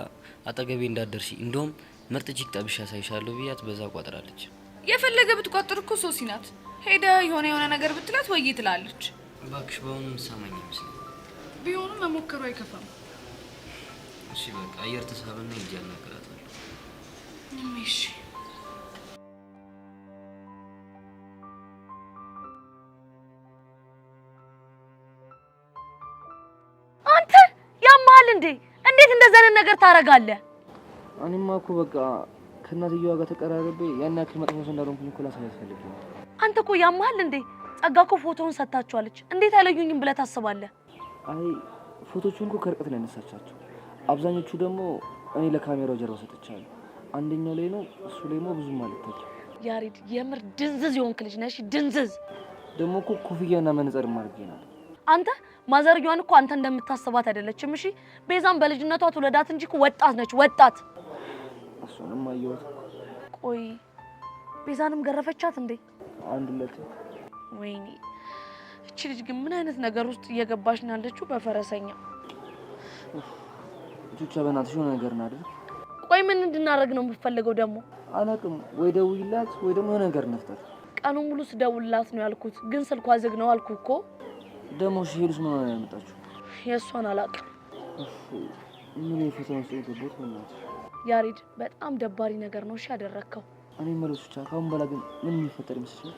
Speaker 2: አጠገቤ እንዳደርሺ እንደውም ምርጥ ቺክ ጠብሻ ሳይሻለሁ ብያት በዛ ቋጥራለች።
Speaker 4: የፈለገ ብትቋጥር እኮ ሶሲ ናት። ሄደ የሆነ ነገር ብትላት ወይ ትላለች።
Speaker 2: እባክሽ በአሁኑም ሰማኝ ይመስል
Speaker 4: ቢሆንም መሞከሩ አይከፋም።
Speaker 2: እሺ በቃ አየር ተሳበና እንጂ አናግራታለሁ።
Speaker 4: እሺ
Speaker 3: አንተ ያማል እንዴ? እንዴት እንደዛ አይነት ነገር ታረጋለህ?
Speaker 6: እኔማ እኮ በቃ ከእናትየዋ ጋር ተቀራርቤ ያን ያክል መጥፎ ሰው እንዳልሆንኩኝ እኮ ላሳያት ፈልጌ ነው።
Speaker 3: አንተ እኮ ያማል እንዴ? ጸጋ እኮ ፎቶውን ሰጥታችኋለች። እንዴት አይለዩኝም ብለህ ታስባለህ?
Speaker 6: አይ ፎቶቹን እኮ ከርቀት ነው ያነሳቻቸው። አብዛኞቹ ደግሞ እኔ ለካሜራው ጀርባ ሰጥቻለሁ። አንደኛው ላይ ነው፣ እሱ ላይ ነው ብዙም አልታየም።
Speaker 3: ያሬድ የምር ድንዝዝ የሆንክ ልጅ ነሽ። ድንዝዝ
Speaker 6: ደግሞ እኮ ኮፍያና መነጽር ማድረግ ነው።
Speaker 3: አንተ ማዘርጊዋን እኮ አንተ እንደምታስባት አይደለችም። እሺ ቤዛም በልጅነቷ ትውለዳት እንጂ እኮ ወጣት ነች፣ ወጣት።
Speaker 6: እሱንም አየሁት።
Speaker 3: ቆይ ቤዛንም ገረፈቻት እንዴ?
Speaker 6: አንድ ለት
Speaker 3: ወይኔ እቺ ልጅ ግን ምን አይነት ነገር ውስጥ እየገባሽ ነው ያለችው? በፈረሰኛ
Speaker 6: ቹቻ በእናትሽ የሆነ ነገር እናድርግ።
Speaker 3: ቆይ ምን እንድናደርግ ነው የምትፈልገው ደግሞ?
Speaker 6: አላውቅም። ወይ ደውይላት ወይ ደግሞ የሆነ ነገር እንፍጠር።
Speaker 3: ቀኑን ሙሉ ስደውልላት ነው ያልኩት፣ ግን ስልኳ ዝግ ነው አልኩ እኮ።
Speaker 6: ደግሞ ሄሉስ ምን ሆነ ያመጣችው?
Speaker 3: የእሷን አላውቅም።
Speaker 6: ምን የፈተና ውስጥ የገባሁት በእናትሽ
Speaker 3: ያሬድ፣ በጣም ደባሪ ነገር ነው እሺ ያደረግከው።
Speaker 6: እኔ መለሱ ቹቻ፣ ካሁን በኋላ ግን ምን የሚፈጠር ይመስልሻል?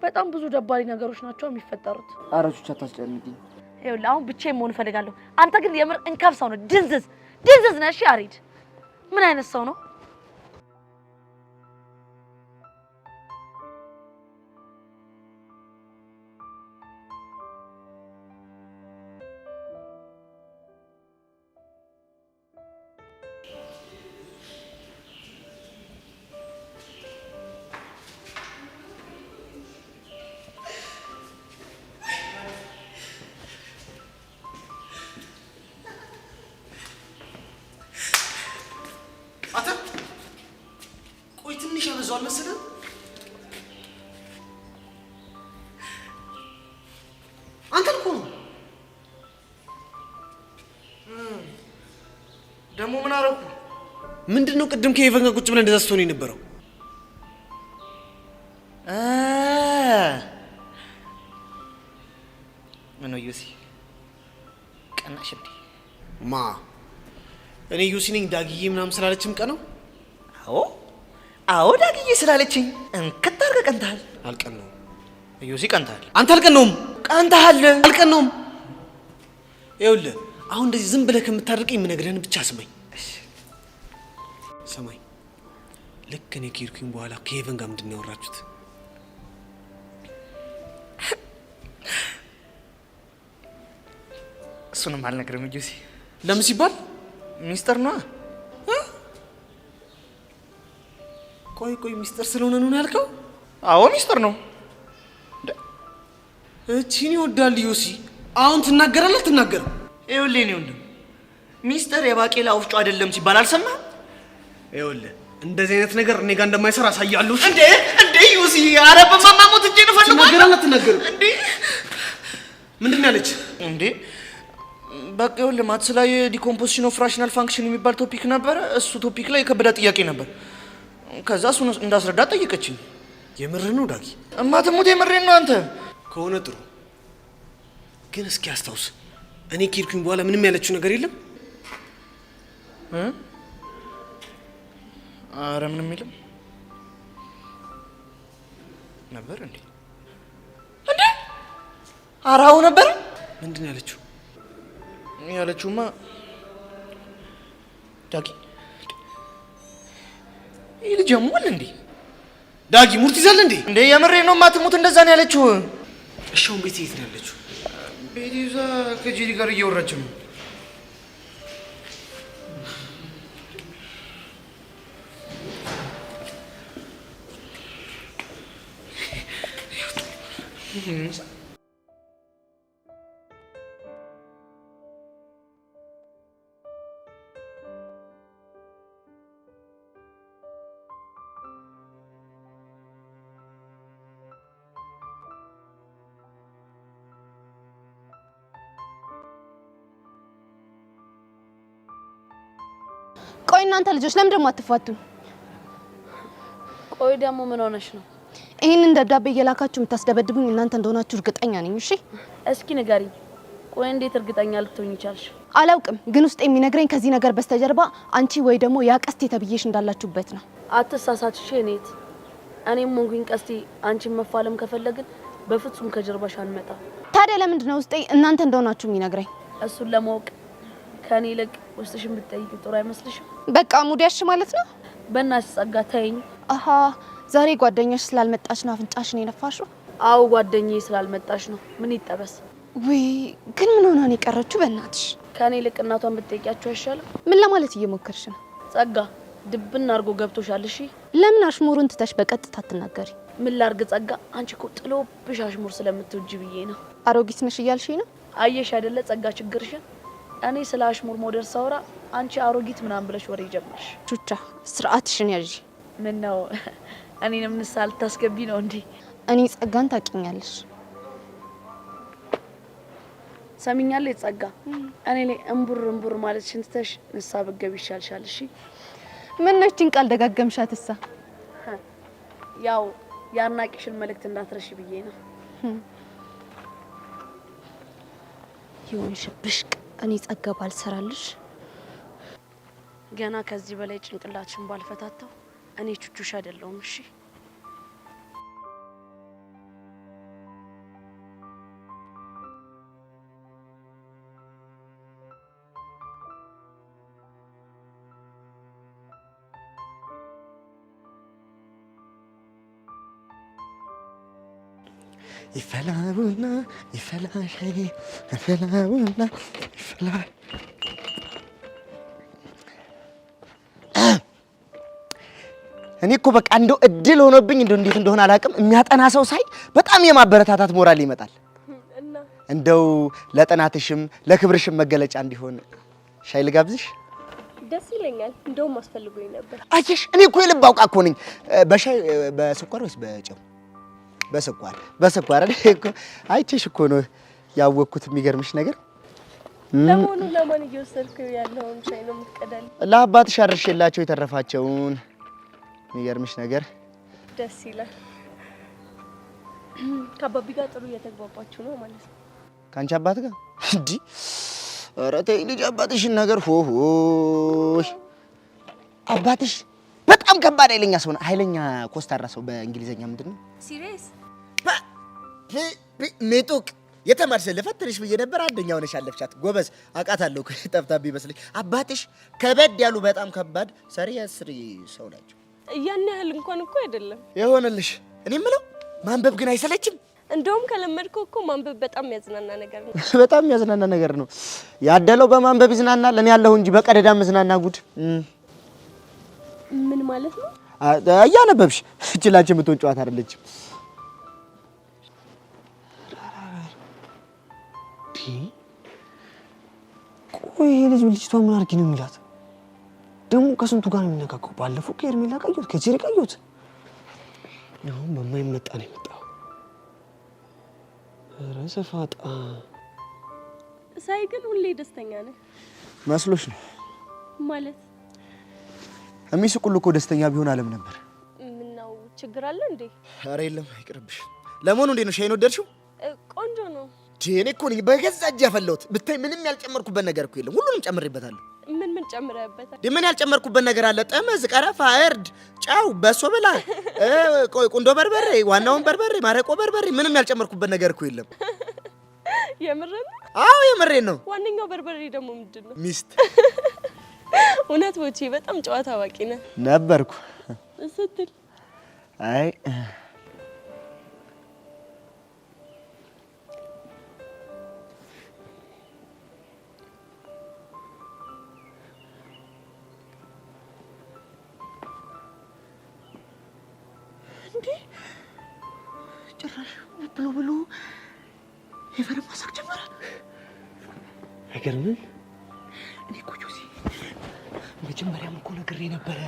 Speaker 3: በጣም ብዙ ደባሪ ነገሮች ናቸው የሚፈጠሩት።
Speaker 6: ኧረ ቹቻ አታስጨንቂኝ።
Speaker 3: ይኸውልህ አሁን ብቻዬን መሆን እፈልጋለሁ። አንተ ግን የምር እንከፍ ሰው ነው። ድንዝዝ ድንዝዝ ነሽ ያሬድ። ምን አይነት ሰው ነው?
Speaker 14: ያበዛዋል መሰለህ? አንተን እኮ ነው። ደግሞ ምን አደረኩ? ምንድነው ቅድም ከሄቨን ጋር ቁጭ ብለን እንደዛ ስትሆን የነበረው? ምን ነው ዩሲ ቀናሽ እንዴ? ማ እኔ ዩሲ ነኝ ዳግዬ ምናምን ስላለችም ቀነው?
Speaker 11: አዎ ዳግዬ ስላለችኝ እንከት አድርገህ ቀንተሃል።
Speaker 14: አልቀነውም ዩሲ፣ ቀንተሃል። አንተ አልቀነውም። ቀንተሃል። አልቀነውም። ይኸውልህ አሁን እንደዚህ ዝም ብለህ ከምታደርቀኝ የምነግርህን ብቻ ስማኝ። ሰማኝ። ልክ እኔ ከሄድኩኝ በኋላ ከሄቨን ጋር ምንድን ነው ያወራችሁት?
Speaker 11: እሱንም አልነግርህም ዩሲ።
Speaker 14: ለምን ሲባል?
Speaker 11: ሚስጥር ነዋ።
Speaker 14: ቆይ ሚስጥር ስለሆነ ነው ያልከው? አዎ ሚስጥር ነው። እቺን ይወዳል ዮሲ። አሁን ትናገራለህ አትናገርም? ይኸውልህ እኔ ወንድም ሚስጥር የባቄላ ወፍጮ አይደለም ሲባል አልሰማህም? ይኸውልህ እንደዚህ አይነት ነገር እኔ ጋር እንደማይሰራ አሳያለሁ። እንዴ ዮሲ፣ ኧረ በማማሞት እጄ ነው ፈልጎ። ትናገራለህ አትናገርም? እንዴ ምንድን ያለች እንዴ? በቃ ይኸውልህ ማትስ ላይ ዲኮምፖዚሽን ኦፍ ራሽናል ፋንክሽን የሚባል ቶፒክ ነበረ። እሱ ቶፒክ ላይ የከበዳ ጥያቄ ነበር። ከዛ እሱን እንዳስረዳ ጠየቀችኝ። የምርህ ነው ዳጊ? እማትሙት የምሬን ነው። አንተ ከሆነ ጥሩ፣ ግን እስኪ አስታውስ፣ እኔ ከሄድኩኝ በኋላ ምንም ያለችው ነገር የለም? አረ ምንም የለም ነበር እንዴ? አራው ነበር። ምንድን ያለችው? ያለችውማ ዳጊ ይህ ልጅ ያሟል እንዴ? ዳጊ ሙርት ይዛል እንዴ? እንዴ የምሬ ነው። ማትሙት እንደዛ ነው ያለችው። እሺ አሁን ቤት የት ነው ያለችው? ቤት ይዛ ከጂዲ ጋር እያወራች ነው።
Speaker 15: ቆይ እናንተ ልጆች ለምን ደሞ አትፋቱ?
Speaker 3: ቆይ ደግሞ ምን ሆነሽ ነው?
Speaker 15: ይሄንን ደብዳቤ እየላካችሁ የምታስደበድቡኝ እናንተ እንደሆናችሁ እርግጠኛ ነኝ። እሺ
Speaker 3: እስኪ ንገሪኝ። ቆይ እንዴት እርግጠኛ ልትሆኚ ቻልሽ?
Speaker 15: አላውቅም፣ ግን ውስጥ የሚነግረኝ ከዚህ ነገር በስተጀርባ አንቺ ወይ ደግሞ ያ ቀስቴ ተብዬሽ እንዳላችሁበት ነው።
Speaker 3: አትሳሳትሽ እኔት። እኔም ሞንኩኝ ቀስቴ አንቺን መፋለም ከፈለግን በፍጹም ከጀርባሽ አንመጣ።
Speaker 15: ታዲያ ለምንድን ነው ውስጤ እናንተ እንደሆናችሁ የሚነግረኝ?
Speaker 3: እሱን ለማወቅ ከኔ ይልቅ ውስጥሽን ብትጠይቂ ጥሩ አይመስልሽም?
Speaker 15: በቃ ሙድ ያሽ ማለት ነው።
Speaker 3: በእናትሽ ጸጋ ተይኝ።
Speaker 15: አሃ ዛሬ ጓደኛሽ ስላልመጣች ነው አፍንጫሽን የነፋሽው?
Speaker 3: አዎ ጓደኛዬ ስላልመጣች ነው። ምን ይጠበስ?
Speaker 15: ወይ ግን ምን ሆና ነው የቀረችው? በእናትሽ
Speaker 3: ከኔ ይልቅ እናቷን ብትጠይቂያቸው አይሻልም?
Speaker 15: ምን ለማለት እየሞከርሽ ነው?
Speaker 3: ጸጋ ድብና አርጎ ገብቶሻል። እሺ
Speaker 15: ለምን አሽሙሩን ትተሽ በቀጥታ አትናገሪ?
Speaker 3: ምን ላርግ ጸጋ፣ አንቺ እኮ ጥሎብሽ አሽሙር ስለምትወጂ ብዬ ነው።
Speaker 15: አሮጊት ነሽ እያልሽኝ ነው?
Speaker 3: አየሽ አይደለ ጸጋ ችግርሽን። እኔ ስለ አሽሙር ሞደር ሳውራ አንቺ አሮጊት ምናምን ብለሽ ወሬ ጀመርሽ።
Speaker 15: ቹቻ ስርዓትሽን ያዢ።
Speaker 3: ምን ነው እኔንም ንስሓ ልታስገቢ ነው እንዴ?
Speaker 15: እኔ ጸጋን ታውቂኛለሽ።
Speaker 3: ሰሚኛለሽ ጸጋ፣ እኔ ላይ እምቡር ማለት ሽንትተሽ ንስሓ ብትገቢ ይሻልሻል። እሺ
Speaker 15: ምን ነው እቺን ቃል ደጋገምሻትሳ?
Speaker 3: ያው ያናቂሽን መልእክት እንዳትረሺ ብዬ ነው።
Speaker 15: ይሁንሽ ብሽቅ። እኔ ጸጋ ባልሰራልሽ
Speaker 3: ገና ከዚህ በላይ ጭንቅላትሽን ባልፈታተው እኔ ቹቹሽ አይደለሁም። እሺ
Speaker 11: ይፈላቡና ይፈላሽ ይፈላቡና ይፈላ እኔ እኮ በቃ እንደው እድል ሆኖብኝ እንደው እንዴት እንደሆነ አላውቅም። የሚያጠና ሰው ሳይ በጣም የማበረታታት ሞራል ይመጣል። እንደው ለጥናትሽም ለክብርሽም መገለጫ እንዲሆን ሻይ ልጋብዝሽ?
Speaker 16: ደስ ይለኛል። እንደውም አስፈልጎኝ ነበር።
Speaker 11: አየሽ፣ እኔ እኮ የልብ አውቃ እኮ ነኝ። በሻይ በስኳር ወይስ በጨው? በስኳር እኮ አይቼሽ እኮ ነው ያወቅኩት። የሚገርምሽ ነገር
Speaker 16: ለመሆኑ ለማን እየወሰድክ ያለውን ሻይ ነው የምትቀዳልኝ?
Speaker 11: ለአባትሽ አድርሼላቸው የተረፋቸውን። የሚገርምሽ ነገር
Speaker 16: ደስ ይላል። ከአባቢ ጋር ጥሩ እየተግባባችሁ ነው ማለት ነው?
Speaker 11: ከአንቺ አባት ጋር እንዲህ? ኧረ ተይ ልጅ አባትሽን ነገር ሆሆይ። አባትሽ በጣም ከባድ ኃይለኛ ሰው ነው። ኃይለኛ ኮስታራ ሰው በእንግሊዘኛ ምንድን ነው?
Speaker 16: ሲሪየስ
Speaker 11: ሜጡቅ የተማርሽ ልፈትንሽ ብዬ ነበር። አንደኛ ሆነሽ አለፍሻት። ጎበዝ አውቃታለሁ። ጠብታብ ይመስልኝ። አባትሽ ከበድ ያሉ በጣም ከባድ ሰሪየስ ሰው ናቸው።
Speaker 16: ያን ያህል እንኳን እኮ አይደለም።
Speaker 11: ይሆንልሽ። እኔ የምለው ማንበብ ግን አይሰለችም?
Speaker 16: እንደውም ከለመድከው እኮ ማንበብ በጣም የሚያዝናና ነገር ነው።
Speaker 11: በጣም የሚያዝናና ነገር ነው። ያደለው በማንበብ ይዝናናል። እኔ ያለሁ እንጂ በቀደዳ መዝናና ጉድ።
Speaker 16: ምን ማለት ነው?
Speaker 11: እያነበብሽ እችላችሁ የምትሆን ጨዋታ አይደለችም። ቆይ ልጅ ልጅቷ ምን አድርጊ ነው የሚላት? ደግሞ ከስንቱ ጋር ነው የሚነካከው? ባለፈው ከኤርሜላ ቀየሁት፣ ከጄሪ ቀየሁት። አሁን በማይመጣ ነው የመጣው። ኧረ ሰፋጣ
Speaker 16: ሳይ ግን ሁሌ ደስተኛ ነህ
Speaker 11: መስሎሽ ነው
Speaker 16: ማለት?
Speaker 11: የሚስቁል እኮ ደስተኛ ቢሆን አለም ነበር።
Speaker 16: ምነው ችግር አለ እንዴ?
Speaker 11: ኧረ የለም አይቅርብሽ። ለመሆኑ እንዴት ነው ሻይን ወደድሽው?
Speaker 16: ቆንጆ ነው።
Speaker 11: እኔ እኮ ነኝ በገዛ እጄ ያፈላሁት። ብታይ ምንም ያልጨመርኩበት ነገር እኮ የለም። ሁሉንም ጨምሬበታለሁ።
Speaker 16: ምን ጨምረህበታል?
Speaker 11: ምን ያልጨመርኩበት ነገር አለ? ጠመዝ፣ ቀረፋ፣ እርድ፣ ጫው፣ በሶ ብላ፣ ቁንዶ በርበሬ፣ ዋናውን በርበሬ፣ ማረቆ በርበሬ፣ ምንም ያልጨመርኩበት ነገር እኮ የለም።
Speaker 16: የምሬን?
Speaker 11: አዎ የምሬን ነው።
Speaker 16: ዋነኛው በርበሬ ደግሞ ምንድን ነው?
Speaker 11: ሚስት።
Speaker 16: እውነት ቦቼ በጣም ጨዋታ አዋቂ ነህ።
Speaker 11: ነበርኩ
Speaker 16: ስትል
Speaker 11: አይ
Speaker 14: ጭራሽ ብሎ የፈረም ማሳቅ ጀመረ።
Speaker 11: አይገርምም?
Speaker 14: እኔ እኮ ጆሲ መጀመሪያም እኮ ነግሬ ነበረ።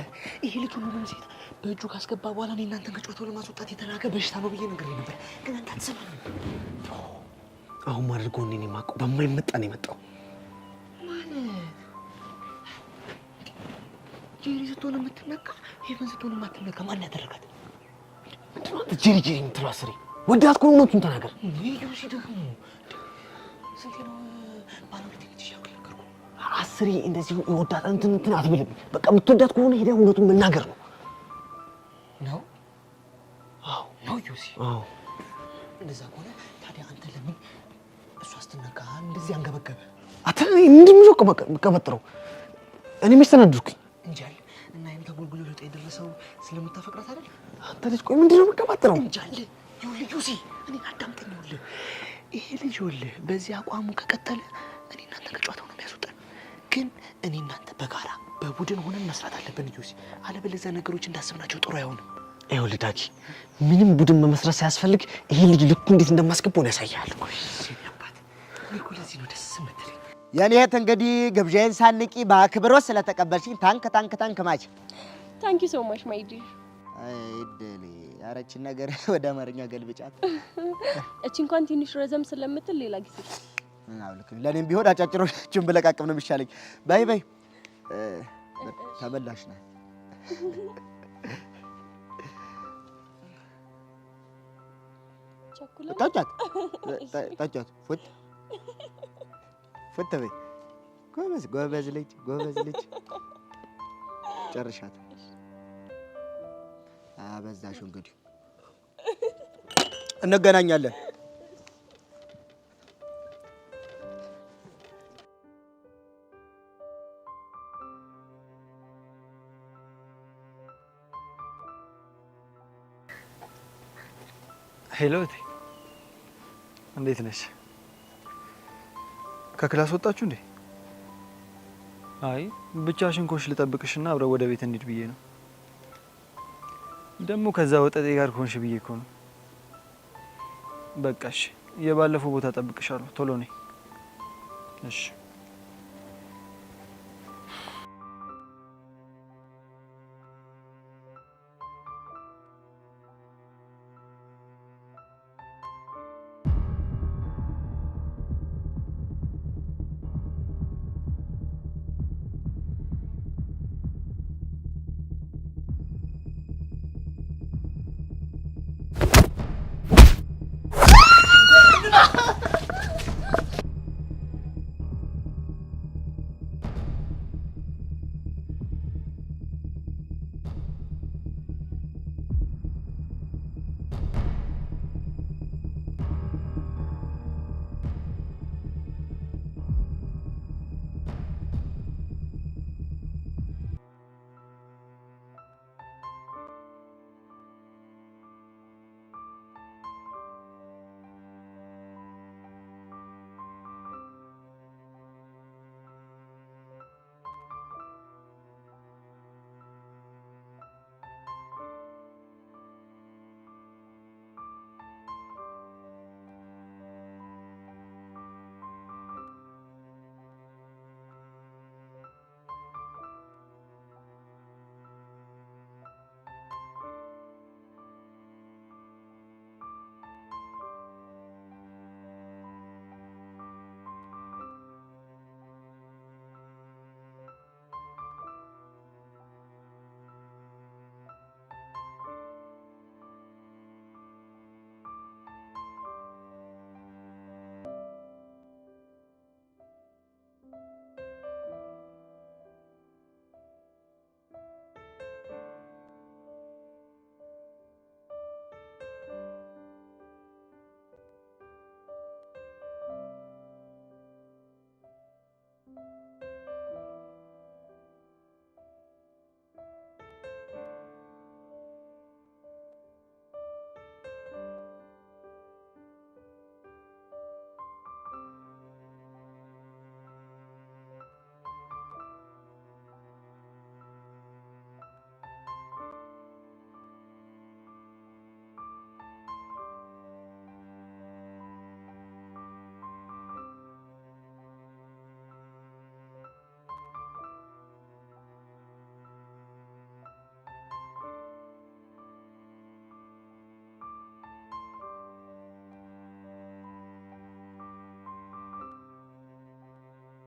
Speaker 14: ይሄ ልጅ ሁሉንም ሴት በእጁ ካስገባ በኋላ እኔ እናንተን ከጨዋታው ለማስወጣት የተላከ በሽታ ነው ብዬ ነግሬ ነበር፣ ግን አንተ አትሰማም።
Speaker 11: አሁን ማድርገው እኔ የማውቀው በማይመጣ ነው የመጣው
Speaker 14: ማለት ጄሪ ስትሆን የምትነካ ሄቨን ስትሆን የማትነካ ማን ያደረጋት?
Speaker 11: ጄሪ ጄሪ የምትለው አስሬ ወዳት ከሆነ እውነቱን ተናገር።
Speaker 14: ጆሲ ደግሞ ስንቴ ነው ባለቤት ልጅ ያልከርኩ?
Speaker 11: አስሬ እንደዚህ ወዳት እንትን አትብልም። በቃ የምትወዳት ከሆነ ሄደህ እውነቱን መናገር ነው።
Speaker 14: ነው? አዎ ነው ጆሲ።
Speaker 11: አዎ
Speaker 14: እንደዛ ከሆነ ታዲያ አንተ ለምን እሷ ስትነካ እንደዚህ አንገበገበ?
Speaker 11: አተ ምንድን ነው ቀበጥረው? እኔ መስተናድርኩኝ
Speaker 14: እንጃል እና ይሄን ተጎልጉሎ ለውጥ የደረሰው ስለምታፈቅራት አይደል?
Speaker 11: አንተ ልጅ ቆይ ምንድን ነው የምትቀባጥረው?
Speaker 14: እንጃል ይኸውልህ ጆሲ፣ እኔ አዳምጠኝ። ይኸውልህ ይሄ ልጅ ይኸውልህ በዚህ አቋሙ ከቀጠለ እኔ እናንተ ከጨዋታው ነው የሚያስወጣን። ግን እኔ እናንተ በጋራ በቡድን ሆነን መስራት አለብን ጆሲ፣ አለበለዚያ ነገሮች እንዳስብናቸው ጥሩ አይሆንም።
Speaker 11: ይኸውልህ ዳጊ፣ ምንም ቡድን መመስረት ሳያስፈልግ ይሄ ልጅ ልኩ እንዴት እንደማስገባው ነው ያሳያል።
Speaker 14: አባት እኔ እኮ ለዚህ ነው ደስ የምትለኝ።
Speaker 11: የኔ እህት እንግዲህ ግብዣዬን ሳንቂ በአክብሮት ስለተቀበልሽኝ ታንክ ማች
Speaker 16: ታንኪ ሶ ማች ማይ ዲር።
Speaker 11: አይ ደሌ ያረችን ነገር ወደ አማርኛ ገልብጫት።
Speaker 16: እቺ እንኳን ትንሽ ረዘም ስለምትል ሌላ ጊዜ
Speaker 11: ልክ ለኔም ቢሆን አጫጭሮችን ብለቃቅም ነው የሚሻለኝ። ባይ ባይ። ተበላሽ ነህ። ጠጫት ፉት በይ። ጎበዝ ልጅ ጨርሻት። አበዛሽው። እንግዲህ እንገናኛለን።
Speaker 5: ሄሎ እቴ፣ እንዴት ነሽ? ከክላስ ወጣችሁ እንዴ? አይ ብቻሽን ኮንሽ ልጠብቅሽና አብረን ወደ ቤት እንሂድ ብዬ ነው። ደግሞ ከዛ ወጠጤ ጋር ኮንሽ ብዬ እኮ ነው። በቃ እሺ፣ የባለፈው ቦታ ጠብቅሻለሁ። ቶሎ ነይ። እሺ